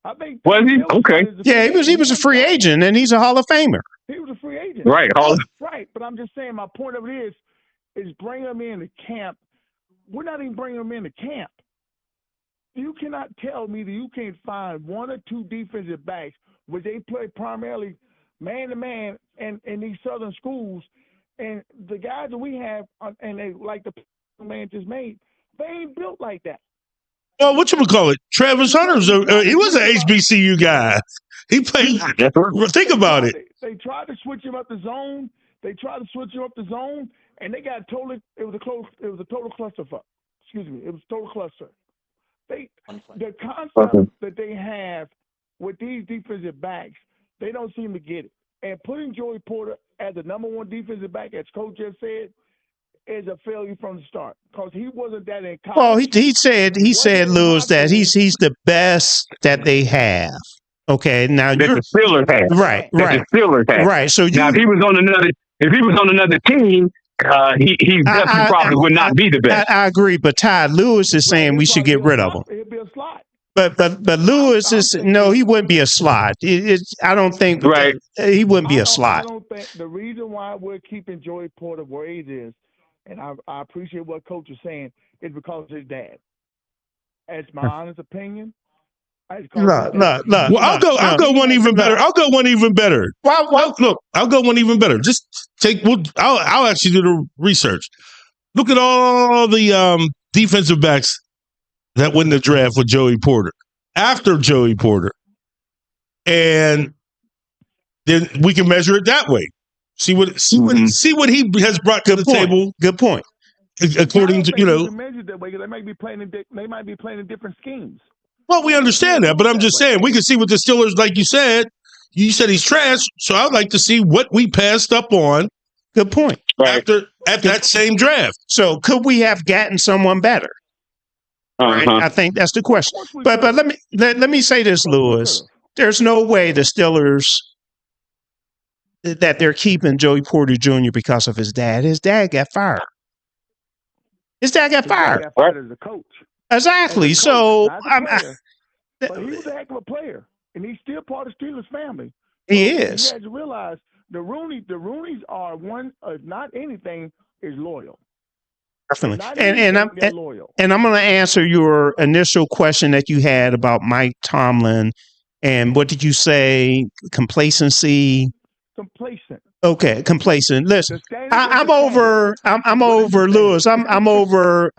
I think Was he? Shell Okay. signed as a free Yeah, he was a agent. free agent, and he's a Hall of Famer. He was a free agent. Right. Right. But I'm just saying, my point of it is bring him into camp. We're not even bringing him into camp. You cannot tell me that you can't find one or two defensive backs where they play primarily man-to-man in these southern schools. And the guys that we have, and they like the man just made, they ain't built like that. Well, whatchamacallit? Travis Hunter's he was an HBCU guy. He played. Think about it. They tried to switch him up the zone. And they got totally. It was a total clusterfuck. Excuse me. It was a total cluster. The concept that they have with these defensive backs, they don't seem to get it. And putting Joey Porter as the number one defensive back, as Coach just said, is a failure from the start because he wasn't that in college. Well, he said, Lewis, that he's the best that they have. Okay, now that the Steelers have. Right. The Steelers have. Right. So now, if he was on another team, he definitely probably would not be the best. I agree, but Todd Lewis is saying we should get rid of him. He'd be a slot. But Lewis he wouldn't be a slot. I don't think he wouldn't be a slot. I don't think the reason why we're keeping Joey Porter where he is, and I appreciate what Coach is saying, is because of his dad. That's my honest opinion. Look. Well, I'll go one even better. I'll go one even better. Look, I'll go one even better. Just I'll actually do the research. Look at all the defensive backs that win the draft with Joey Porter, after Joey Porter. And then we can measure it that way. See what he has brought to the table. Good point. According to, you know, measured that way because they might be playing in different schemes. Well, we understand that, but I'm just saying we can see what the Steelers, like you said he's trash, so I'd like to see what we passed up on. Good point. At that same draft. So could we have gotten someone better? Right? I think that's the question. But let me say this, Lewis. There's no way the Steelers that they're keeping Joey Porter Jr. because of his dad. His dad got fired. His dad got fired as a coach. Exactly. So but he was a heck of a player, and he's still part of the Steelers family. He is. You guys realize the Rooneys are one, if not anything, is loyal. Definitely. And I'm going to answer your initial question that you had about Mike Tomlin. And what did you say? Complacency. Complacent. Okay, complacent. Listen, I'm over Lewis. I'm over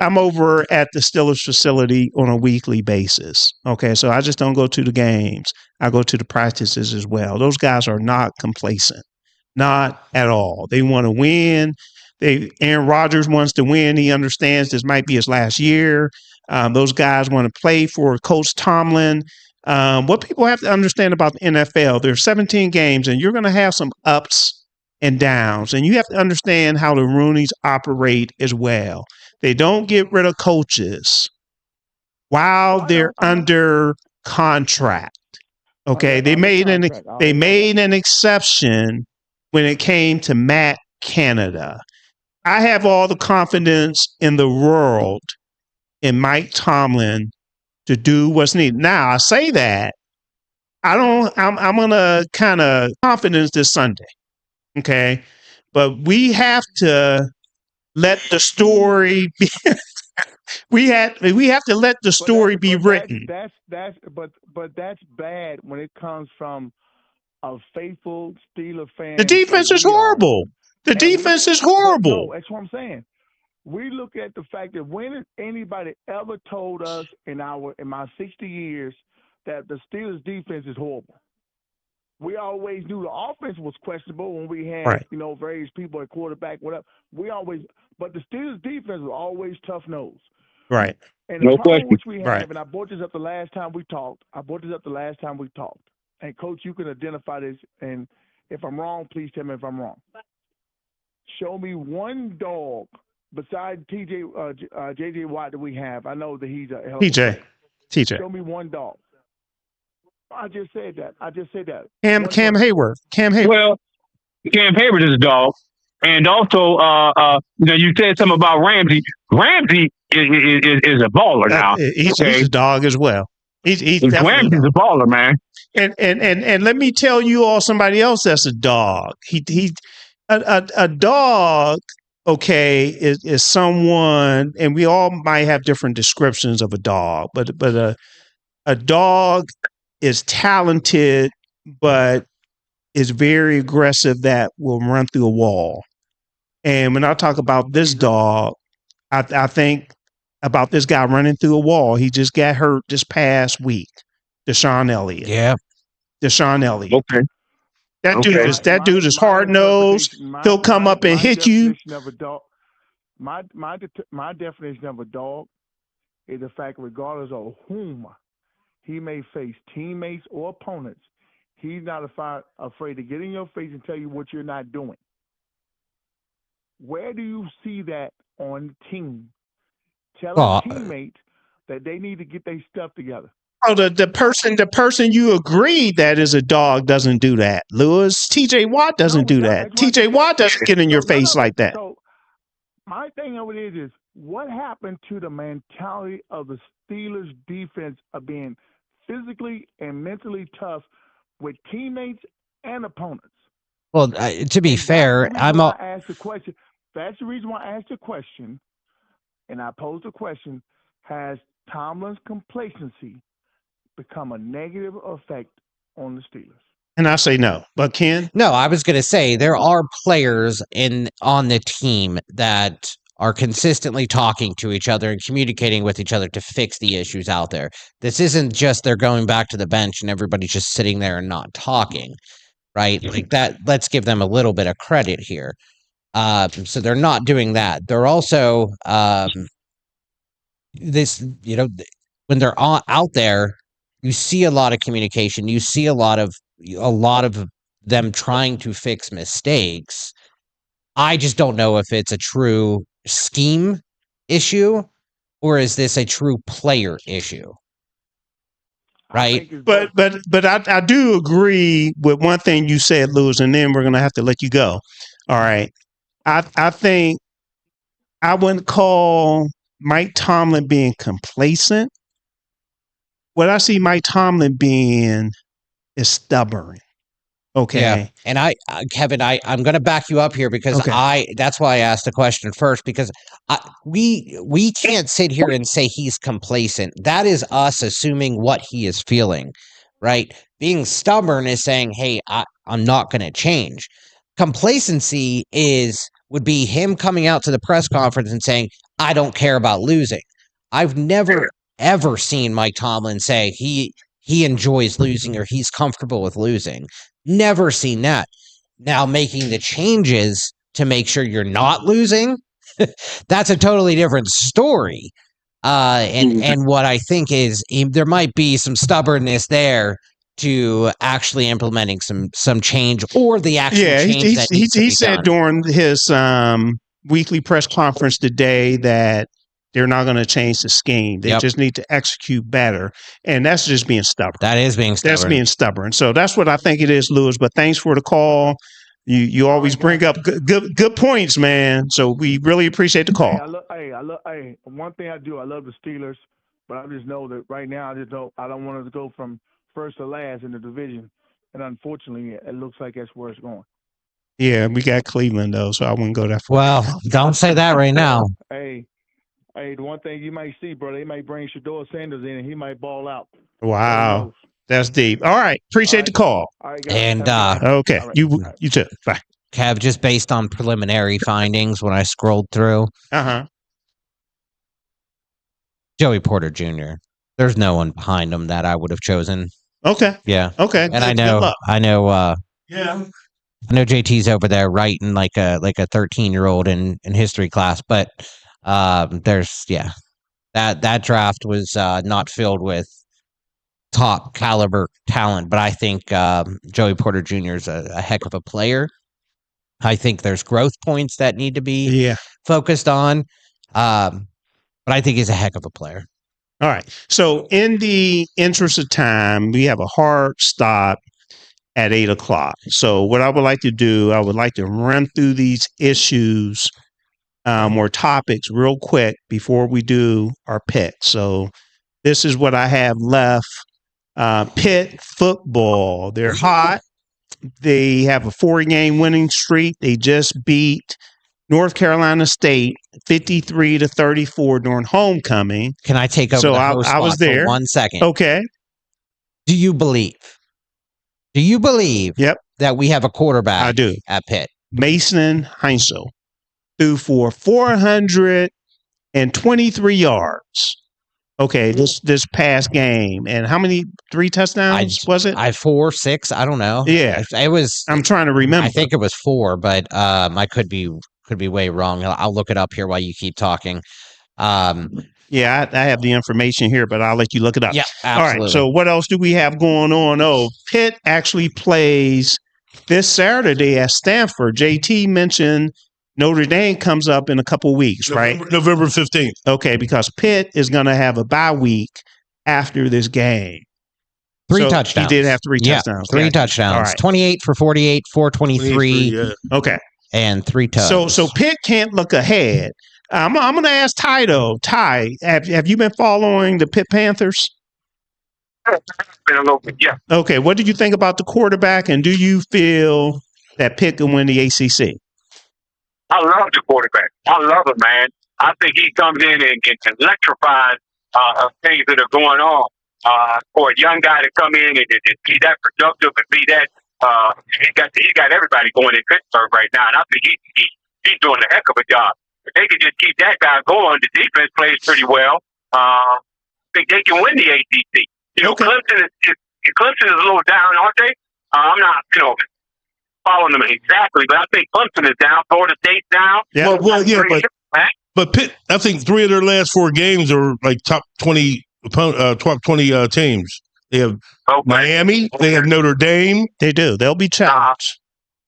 at the Steelers facility on a weekly basis. Okay, so I just don't go to the games. I go to the practices as well. Those guys are not complacent, not at all. They want to win. Aaron Rodgers wants to win. He understands this might be his last year. Those guys want to play for Coach Tomlin. What people have to understand about the NFL, there's 17 games, and you're going to have some ups and downs. And you have to understand how the Rooneys operate as well. They don't get rid of coaches while they're under contract. Okay, they made an exception when it came to Matt Canada. I have all the confidence in the world in Mike Tomlin to do what's needed. Now, I say that I'm going to kind of confidence this Sunday. Okay. But we have to let the story be we have to let the story be written. But that's bad when it comes from a faithful Steeler fan. The defense is horrible. The defense is horrible. No, that's what I'm saying. We look at the fact that when anybody ever told us in my 60 years that the Steelers defense is horrible. We always knew the offense was questionable when we had, various people at quarterback, whatever. But the Steelers defense was always tough-nosed. Right. And the problem which we have, and I brought this up the last time we talked. And, Coach, you can identify this, and if I'm wrong, please tell me if I'm wrong. Show me one dog besides J.J. Watt that we have. I know that he's a hell of a player. TJ. Show me one dog. I just said that. Cam Hayward. Well, Cam Hayward is a dog. And also, you said something about Ramsey. Ramsey is a baller now. He's a dog as well. He's Ramsey's a baller, man. And let me tell you all somebody else that's a dog. A dog, okay, is someone, and we all might have different descriptions of a dog, but a dog is talented, but is very aggressive that will run through a wall. And when I talk about this dog, I think about this guy running through a wall. He just got hurt this past week. Deshaun Elliott. Yeah. Deshaun Elliott. Okay. That dude is hard nosed. He'll come up and hit you. My definition of a dog is the fact, regardless of whom he may face, teammates or opponents, he's not afraid to get in your face and tell you what you're not doing. Where do you see that on the team? Telling teammates that they need to get their stuff together. Oh, the person you agreed that is a dog doesn't do that. Lewis, TJ Watt doesn't do that. TJ Watt doesn't get in your face like that. So my thing of it is what happened to the mentality of the Steelers defense of being physically and mentally tough with teammates and opponents? Well, to be fair, asked the question. That's the reason why I asked the question, and I posed the question: has Tomlin's complacency become a negative effect on the Steelers? And I say no. But Ken? No, I was going to say there are players on the team that are consistently talking to each other and communicating with each other to fix the issues out there. This isn't just they're going back to the bench and everybody's just sitting there and not talking, right? Like that. Let's give them a little bit of credit here. So they're not doing that. They're also when they're out there, you see a lot of communication. You see a lot of them trying to fix mistakes. I just don't know if it's a true scheme issue or is this a true player issue. Right. But I do agree with one thing you said, Lewis, and then we're going to have to let you go. All right. I think I wouldn't call Mike Tomlin being complacent. What I see Mike Tomlin being is stubborn. Okay. Yeah. And Kevin, I'm going to back you up here because that's why I asked the question first, because we can't sit here and say he's complacent. That is us assuming what he is feeling, right? Being stubborn is saying, hey, I'm not going to change. Complacency would be him coming out to the press conference and saying, I don't care about losing. I've never, ever seen Mike Tomlin say he enjoys losing or he's comfortable with losing. Never seen that. Now making the changes to make sure you're not losing, that's a totally different story. And what I think is there might be some stubbornness there to actually implementing some change or the actual change that needs to be said done. During his weekly press conference today that they're not going to change the scheme. They just need to execute better. And that's just being stubborn. That is being stubborn. That's being stubborn. So that's what I think it is, Lewis. But thanks for the call. You always bring up good points, man. So we really appreciate the call. Hey, one thing I do, I love the Steelers, but I just know that right now I don't want us to go from first to last in the division. And unfortunately, it looks like that's where it's going. Yeah, we got Cleveland, though, so I wouldn't go that far. Well, don't say that right now. Hey, the one thing you might see, bro, they might bring Shedeur Sanders in and he might ball out. Wow. That's deep. All right. Appreciate the call. All right, guys. And okay. Right. You too. Bye. Kev, just based on preliminary findings when I scrolled through. Joey Porter Jr. There's no one behind him that I would have chosen. Okay. Yeah. Okay. And I know I know JT's over there writing like a 13-year-old in history class, but there's that draft was not filled with top caliber talent, but I think Joey Porter Jr. is a heck of a player. I think there's growth points that need to be focused on. But I think he's a heck of a player. All right. So in the interest of time, we have a hard stop at 8:00. So what I would like to do, I would like to run through these issues or topics real quick before we do our picks. So this is what I have left. Pitt football. They're hot. They have a 4-game winning streak. They just beat North Carolina State 53-34 during homecoming. Can I take over so the host I was spot there. for 1 second? Okay. Do you believe that we have a quarterback I do. at Pitt? Mason Heintschel threw for 423 yards. Okay, this past game. And how many 3 touchdowns was it? 4, 6, I don't know. Yeah. It was I'm trying to remember. I think it was 4, but I could be way wrong. I'll look it up here while you keep talking. Yeah, I have the information here, but I'll let you look it up. Yeah, absolutely. All right, so what else do we have going on? Oh, Pitt actually plays this Saturday at Stanford. JT mentioned Notre Dame comes up in a couple weeks, right? November 15th. Okay, because Pitt is going to have a bye week after this game. 3 touchdowns. He did have 3 touchdowns. 3 touchdowns. All right. 28 for 48, 423. Okay. And 3 touchdowns. So Pitt can't look ahead. I'm going to ask Ty, though. Ty, have you been following the Pitt Panthers? Been a little bit, yeah. Okay, what did you think about the quarterback, and do you feel that Pitt can win the ACC? I love the quarterback. I love him, man. I think he comes in and electrifies things that are going on. For a young guy to come in and be that productive and be that, he got everybody going in Pittsburgh right now, and I think he's doing a heck of a job. If they can just keep that guy going, the defense plays pretty well. I think they can win the ACC. You know, Clemson is a little down, aren't they? I'm not, following them exactly, but I think Clemson is down. Florida State's down. Yeah, but Pitt, I think 3 of their last 4 games are like top 20 teams. They have Miami. They have Notre Dame. They do. They'll be challenged.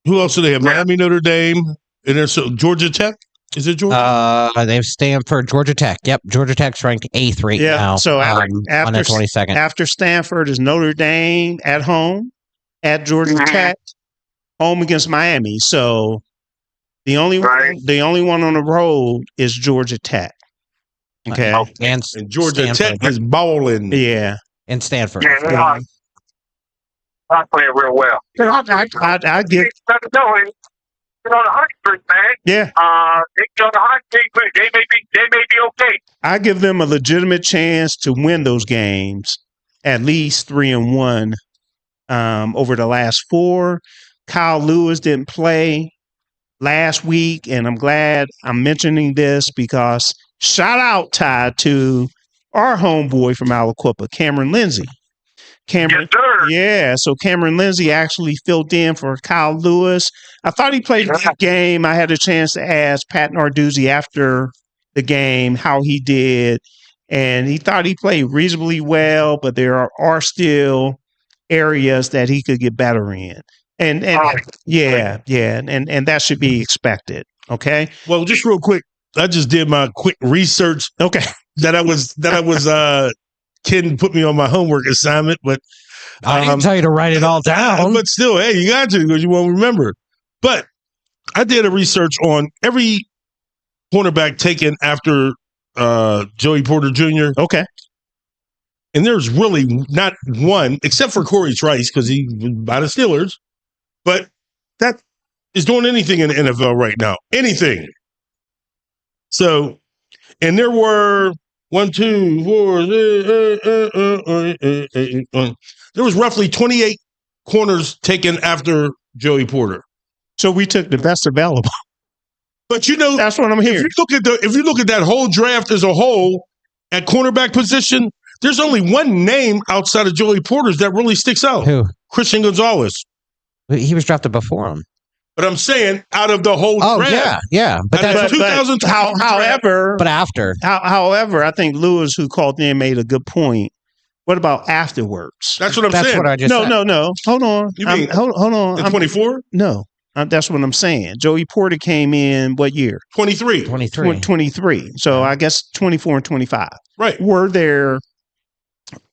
Who else do they have? Miami, Notre Dame, and there's Georgia Tech. Is it Georgia? They have Stanford, Georgia Tech. Yep, Georgia Tech's ranked 8th right now. So on the 22nd. After Stanford is Notre Dame at home, at Georgia Tech, home against Miami. So the only one on the road is Georgia Tech. Okay, and Georgia Stanford. Tech is balling. Yeah, and Stanford. Yeah, I play it real well. I give. On the hot streak, man. Yeah. They on the hot streak, they may be okay. I give them a legitimate chance to win those games, at least 3-1 over the last 4. Kyle Lewis didn't play last week, and I'm glad I'm mentioning this because shout out, Ty, to our homeboy from Aliquippa, Cameron Lindsay. Cameron, so Cameron Lindsay actually filled in for Kyle Lewis. I thought he played a good game. I had a chance to ask Pat Narduzzi after the game how he did, and he thought he played reasonably well, but there are still areas that he could get better in. And that should be expected. Okay. Well, just real quick, I just did my quick research. Okay. That I was Ken put me on my homework assignment, but I didn't tell you to write it all down. But still, hey, you got to because you won't remember. But I did a research on every cornerback taken after Joey Porter Jr. Okay. And there's really not one, except for Corey Trice, because he was by the Steelers, but that is doing anything in the NFL right now. Anything. So, and there were 1, 2, 4. There was roughly 28 corners taken after Joey Porter. So we took the best available. But that's what I'm hearing. If you look at that whole draft as a whole at cornerback position, there's only one name outside of Joey Porter's that really sticks out. Who? Christian Gonzalez. He was drafted before him. But I'm saying out of the whole draft. Yeah. But that's 2020. However, I think Lewis, who called in, made a good point. What about afterwards? That's what I'm saying. That's what I just said. No. Hold on. You mean hold on. at 24? No. That's what I'm saying. Joey Porter came in what year? 23. 23. So I guess 24 and 25. Right. Were there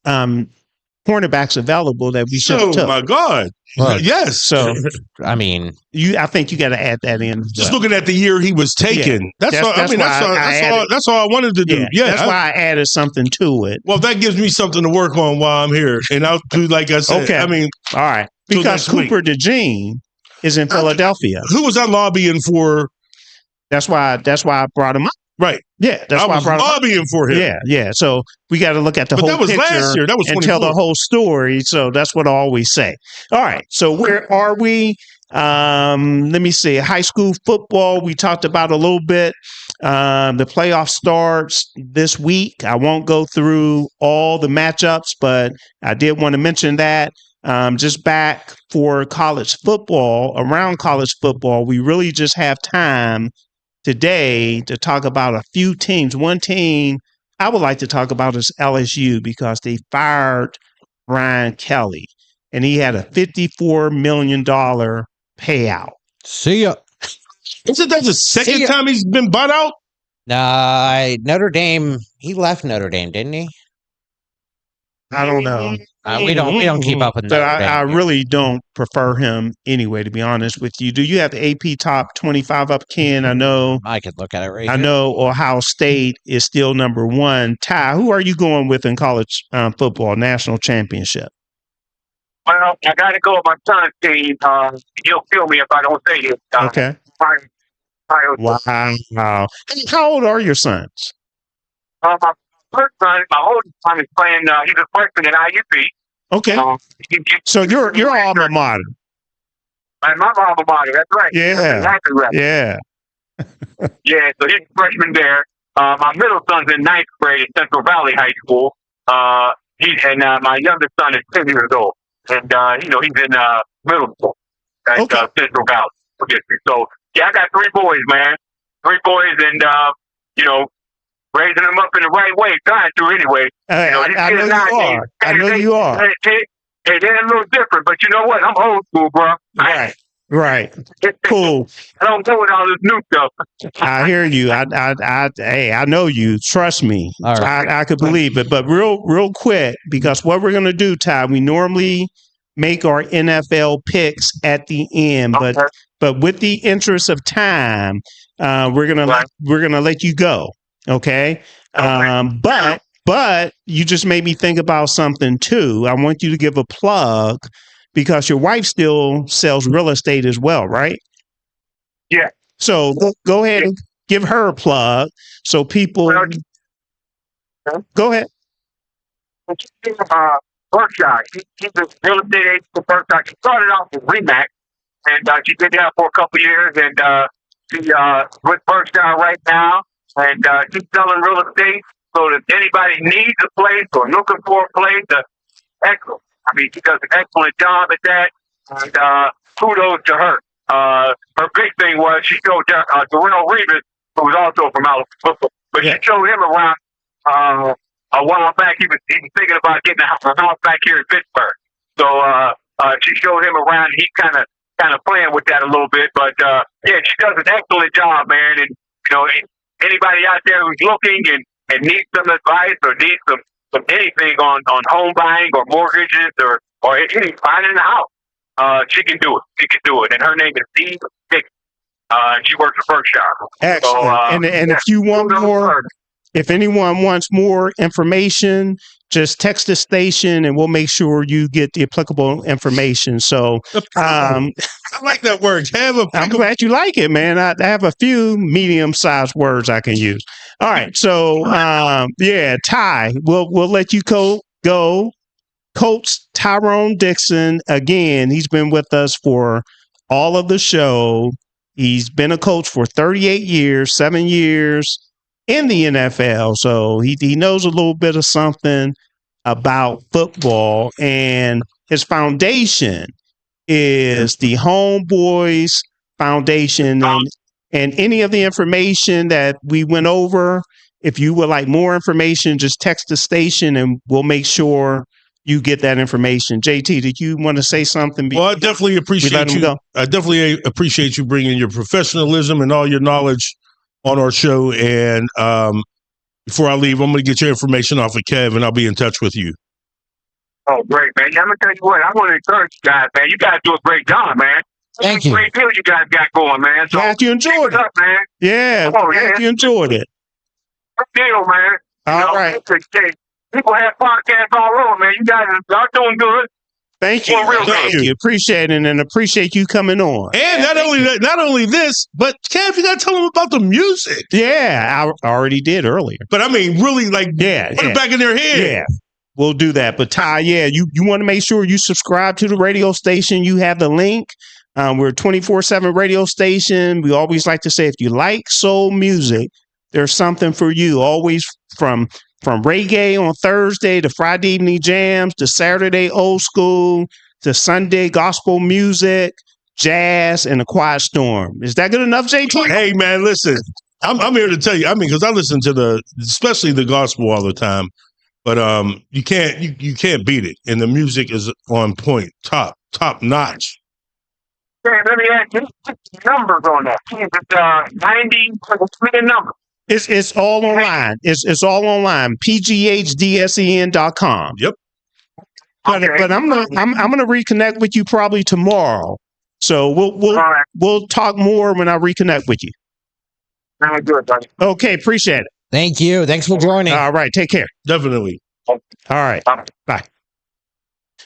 cornerbacks available that we should have took? Oh my God. Look, yes. So I mean, I think you got to add that in. Just looking at the year he was taken. That's all I wanted to do. Yeah, that's why I added something to it. Well, that gives me something to work on while I'm here, and I'll do like I said. Okay. I mean, all right, because Cooper DeJean is in Philadelphia. Who was I lobbying for? That's why I brought him up. Right. Yeah, that's why I brought lobbying for him. Yeah. So we got to look at the whole picture. That was last year. That was 24. And tell the whole story. So that's what I always say. All right. So where are we? Let me see. High school football, we talked about a little bit. The playoff starts this week. I won't go through all the matchups, but I did want to mention that. Just back for college football, around college football, we really just have time today to talk about a few teams. One team I would like to talk about is LSU because they fired Brian Kelly and he had a $54 million payout. See ya. Isn't that the second time he's been bought out? Notre Dame. He left Notre Dame, didn't he? I don't know. We don't keep up with but Notre Dame. I really don't prefer him anyway, to be honest with you. Do you have the AP top 25 up, Ken? I know. I could look at it right I here. know Ohio State is still number one. Ty, who are you going with in college football national championship? Well, I got to go with my son's team. He'll kill me if I don't say it. Okay. Wow. How old are your sons? My first son, my oldest son, is playing. He's a freshman at IUP. Okay. So you're alma mater. And my alma mater. That's right. Yeah. That's exactly right. Yeah. Yeah. So he's a freshman there. My middle son's in ninth grade at Central Valley High School. My youngest son is 10 years old, and he's in middle school at Central Valley District. So yeah, I got 3 boys, man. 3 boys, and raising them up in the right way, trying to anyway. I know you are. They're a little different, but you know what? I'm old school, bro. Right. Cool. I don't go with all this new stuff. I hear you. I know you. Trust me. All right. I could believe it. But real quick, because what we're going to do, Ty, we normally make our NFL picks at the end, but with the interest of time, we're gonna let you go. Okay. But you just made me think about something too. I want you to give a plug because your wife still sells real estate as well, right? Yeah. So go ahead and give her a plug so people. Go ahead. Berkshire. She's a real estate agent for Berkshire. She started off with Remax, and she did that for a couple years, and she's with Berkshire right now, and she's selling real estate. So if anybody needs a place or looking for a place, excellent. I mean, she does an excellent job at that, and kudos to her. Her big thing was she showed Darrell Revis, who was also from Alabama, but she showed him around a while back. He was thinking about getting a house back here in Pittsburgh. So she showed him around, and he kind of playing with that a little bit. But yeah, she does an excellent job, man. And anybody out there who's looking and needs some advice or needs some anything on home buying or mortgages or any finding a house, she can do it. She can do it. And her name is Dee Dixon. She works for Berkshire. Excellent. So, and if you want more, if anyone wants more information, just text the station and we'll make sure you get the applicable information. So I like that word. I'm glad you like it, man. I have a few medium-sized words I can use. All right. So Ty, we'll let you go. Coach Tyrone Dixon, again, he's been with us for all of the show. He's been a coach for 38 years, 7 years in the NFL. So he knows a little bit of something about football, and his foundation is the Homeboys Foundation. And any of the information that we went over, if you would like more information, just text the station and we'll make sure you get that information. JT, did you want to say something? Well, I definitely appreciate you. I definitely appreciate you bringing your professionalism and all your knowledge on our show. And before I leave, I'm going to get your information off of Kev, and I'll be in touch with you. Oh, great, man. I'm going to tell you what, I want to encourage you guys, man. You guys do a great job, man. Thank you. Great deal you guys got going, man. So, glad you enjoyed it. Up, man. Yeah, glad you enjoyed it. Great deal, man. All right. People have podcasts all over, man. You guys are doing good. Thank you. Thank you. Appreciate it, and appreciate you coming on. And not only this, but Kev, you got to tell them about the music. Yeah, I already did earlier. But I mean, really, like, put it back in their head. Yeah. We'll do that. But Ty, you want to make sure you subscribe to the radio station. You have the link. We're a 24/7 radio station. We always like to say, if you like soul music, there's something for you. Always from reggae on Thursday to Friday evening jams to Saturday old school to Sunday gospel music, jazz, and a quiet storm. Is that good enough, JT? Hey, man, listen, I'm here to tell you. I mean, because I listen to especially the gospel all the time. But you can't beat it, and the music is on point, top notch. Okay, let me ask you numbers on that. It's 90 number. It's all online. It's all online. pghdsen.com. Yep. But I'm gonna reconnect with you probably tomorrow. So we'll talk more when I reconnect with you. Very good, buddy. Okay, appreciate it. Thank you. Thanks for joining. All right, take care. Definitely. All right. Bye.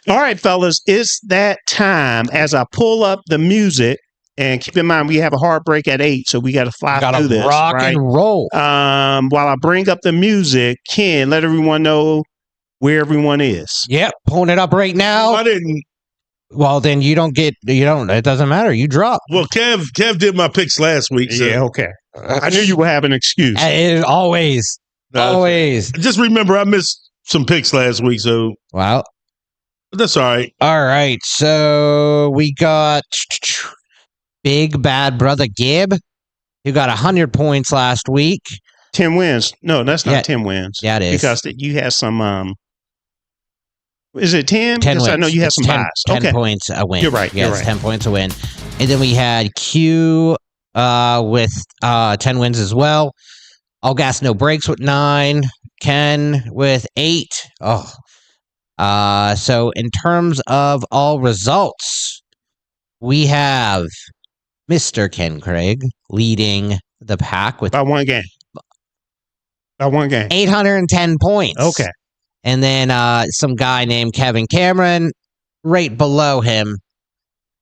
All right, fellas, it's that time as I pull up the music. And keep in mind, we have a hard break at 8, so we got to fly through this. Rock and roll. While I bring up the music, Ken, let everyone know where everyone is. Yep, pulling it up right now. I didn't. Well, then you don't. It doesn't matter. You drop. Well, Kev did my picks last week. So. Yeah, okay. I knew you would have an excuse. Always. Just remember, I missed some picks last week, so. Wow. That's all right. All right, so we got Big Bad Brother Gibb, who got 100 points last week. 10 wins. No, that's not 10 wins. Yeah, it is. Because you had some, is it 10? 10 wins. I know you had some 10, buys. 10 points a win. You're right. Yes, you're right. 10 points a win. And then we had Q with 10 wins as well. All Gas No Breaks with 9. Ken with 8. So in terms of all results, we have Mr. Ken Craig leading the pack with by one game. 810 points. Okay. And then some guy named Kevin Cameron right below him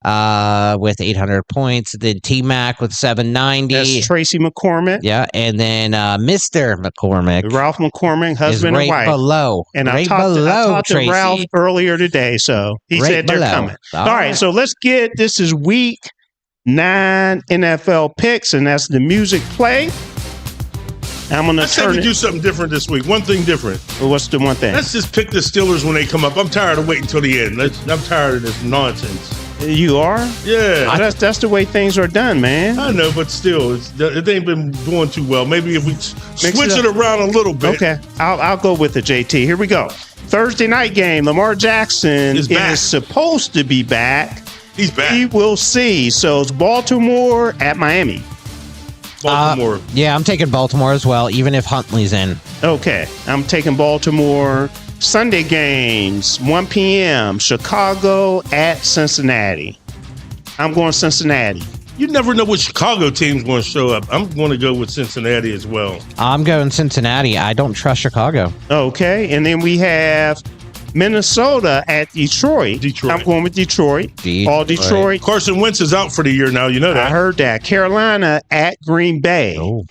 with 800 points. Then T-Mac with 790. That's Tracy McCormick. Yeah, and then Mr. McCormick. Ralph McCormick, husband right and wife. Below. And right I talked to Ralph Tracy. earlier today, so he Right said they're below. coming. All All right, so let's this is week 9 NFL picks, and that's the music play. I'm going to Let's have to do something different this week. One thing different. Well, what's the one thing? Let's just pick the Steelers when they come up. I'm tired of waiting until the end. I'm tired of this nonsense. You are? Yeah. That's the way things are done, man. I know, but still, it ain't been doing too well. Maybe if we switch it around a little bit. Okay, I'll go with the JT. Here we go. Thursday night game. Lamar Jackson is supposed to be back. He's back. We will see. So it's Baltimore at Miami. Baltimore. Yeah, I'm taking Baltimore as well, even if Huntley's in. Okay, I'm taking Baltimore. Sunday games, 1 p.m., Chicago at Cincinnati. I'm going Cincinnati. You never know what Chicago team's going to show up. I'm going to go with Cincinnati as well. I'm going Cincinnati. I don't trust Chicago. Okay, and then we have Minnesota at Detroit. I'm going with Detroit. All Detroit. Carson Wentz is out for the year now. You know that. I heard that. Carolina at Green Bay. Oh.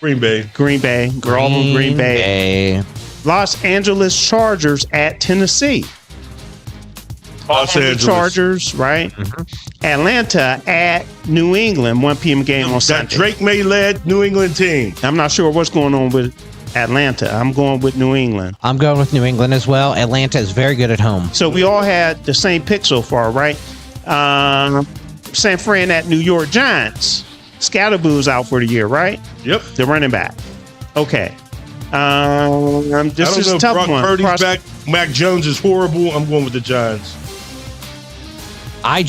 Green Bay. Green Bay. Green Bay. Los Angeles Chargers at Tennessee. Los Angeles Chargers, right? Mm-hmm. Atlanta at New England, 1 p.m. game on Sunday. That Drake May-led New England team. I'm not sure what's going on with Atlanta. I'm going with New England. I'm going with New England as well. Atlanta is very good at home. So we all had the same pick so far, right? San Fran at New York Giants. Scatterboo's out for the year, right? Yep. The running back. Okay. This is a tough Brock one. Purdy's back. Mac Jones is horrible. I'm going with the Giants. I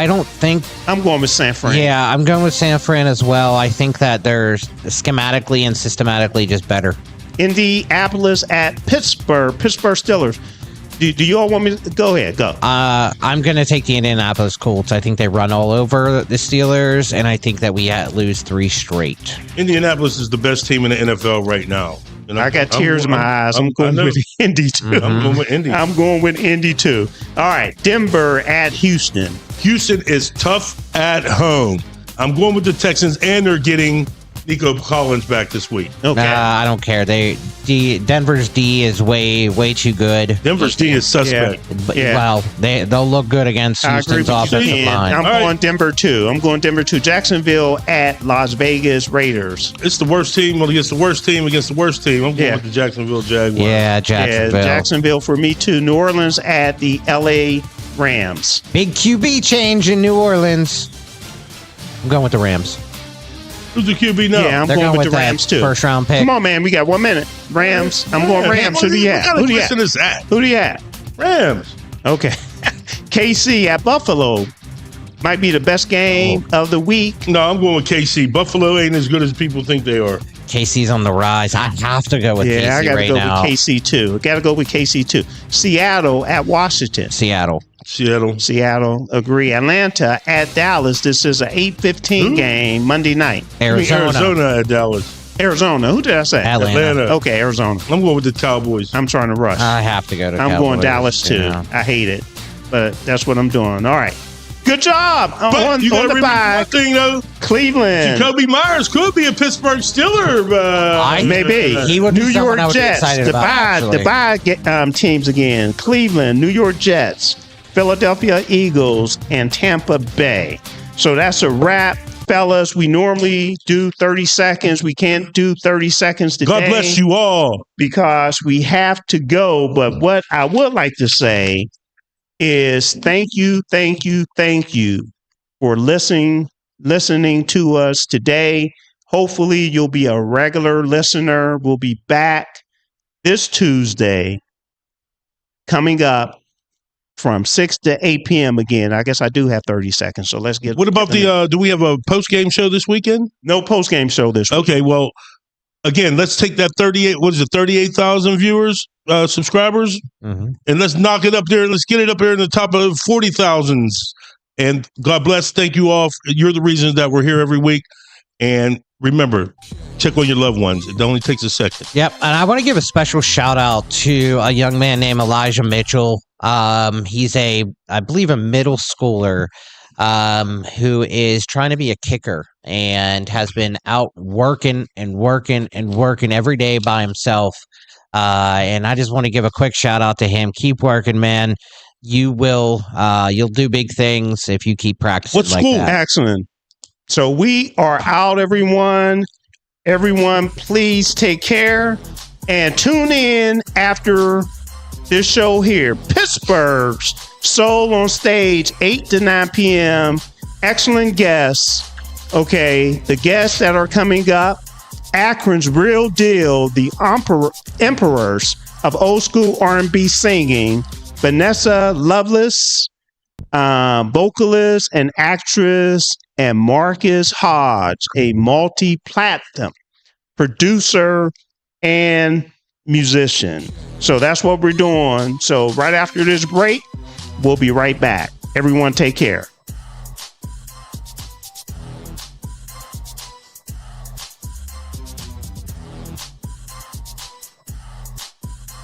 don't think. I'm going with San Fran. Yeah, I'm going with San Fran as well. I think that they're schematically and systematically just better. Indianapolis at Pittsburgh Steelers. Do you all want me to go ahead? Go. I'm going to take the Indianapolis Colts. I think they run all over the Steelers, and I think that we lose 3 straight. Indianapolis is the best team in the NFL right now. And I got tears in my eyes. I'm going with Indy too. Mm-hmm. I'm going with Indy. I'm going with Indy too. All right, Denver at Houston. Houston is tough at home. I'm going with the Texans, and they're getting Nico Collins back this week. Okay. I don't care. Denver's D is way too good. Denver's D is suspect. Yeah. Well, they'll look good against Houston's offensive line. I'm going Denver too. Jacksonville at Las Vegas Raiders. It's the worst team against the worst team against the worst team. I'm going with the Jacksonville Jaguars. Yeah, Jacksonville. Yeah, Jacksonville for me too. New Orleans at the LA Rams. Big QB change in New Orleans. I'm going with the Rams. Who's the QB now? Yeah, I'm going with the Rams too. First round pick. Come on, man. We got 1 minute. Rams. I'm going Rams. Who do you have? Who do you have? Rams. Okay. KC at Buffalo. Might be the best game of the week. No, I'm going with KC. Buffalo ain't as good as people think they are. KC's on the rise. I have to go with KC I gotta right go now. with KC too. Got to go with KC too. Seattle at Washington. Seattle. Agree. Atlanta at Dallas. This is an 8:15 game Monday night. Arizona at Dallas. Arizona. Who did I say? Atlanta. Okay, Arizona. I'm going with the Cowboys. I'm trying to rush. I have to go to I'm Cowboys. going Dallas too. Yeah. I hate it, but that's what I'm doing. All right. Good job. But you got to remember one thing, though. Cleveland. Jacoby Myers could be a Pittsburgh Steeler. Maybe. He would be New someone York I would be Jets. excited about, The bye teams again. Cleveland, New York Jets, Philadelphia Eagles, and Tampa Bay. So that's a wrap, fellas. We normally do 30 seconds. We can't do 30 seconds today. God bless you all. Because we have to go. But what I would like to say is thank you for listening to us today. Hopefully you'll be a regular listener. We'll be back this Tuesday coming up from 6 to 8 p.m. again. I guess I do have 30 seconds, so let's get. What about do we have a post-game show this weekend? No post-game show this week. Okay, well, again, let's take that 38,000 viewers, subscribers, and let's knock it up there. Let's get it up there in the top of 40,000s. And God bless. Thank you all. You're the reason that we're here every week. And remember, check on your loved ones. It only takes a second. Yep. And I want to give a special shout out to a young man named Elijah Mitchell. He's I believe a middle schooler who is trying to be a kicker and has been out working every day by himself. And I just want to give a quick shout out to him. Keep working, man. You'll do big things if you keep practicing. What school? Like that. Excellent. So we are out, everyone. Everyone, please take care and tune in after this show here. Pittsburgh's Soul on Stage, 8 to 9 p.m. Excellent guests. Okay, the guests that are coming up, Akron's Real Deal, the emperors of old school R&B singing, Vanessa Lovelace, vocalist and actress, and Marcus Hodge, a multi-platinum producer and musician. So that's what we're doing. So right after this break, we'll be right back. Everyone take care.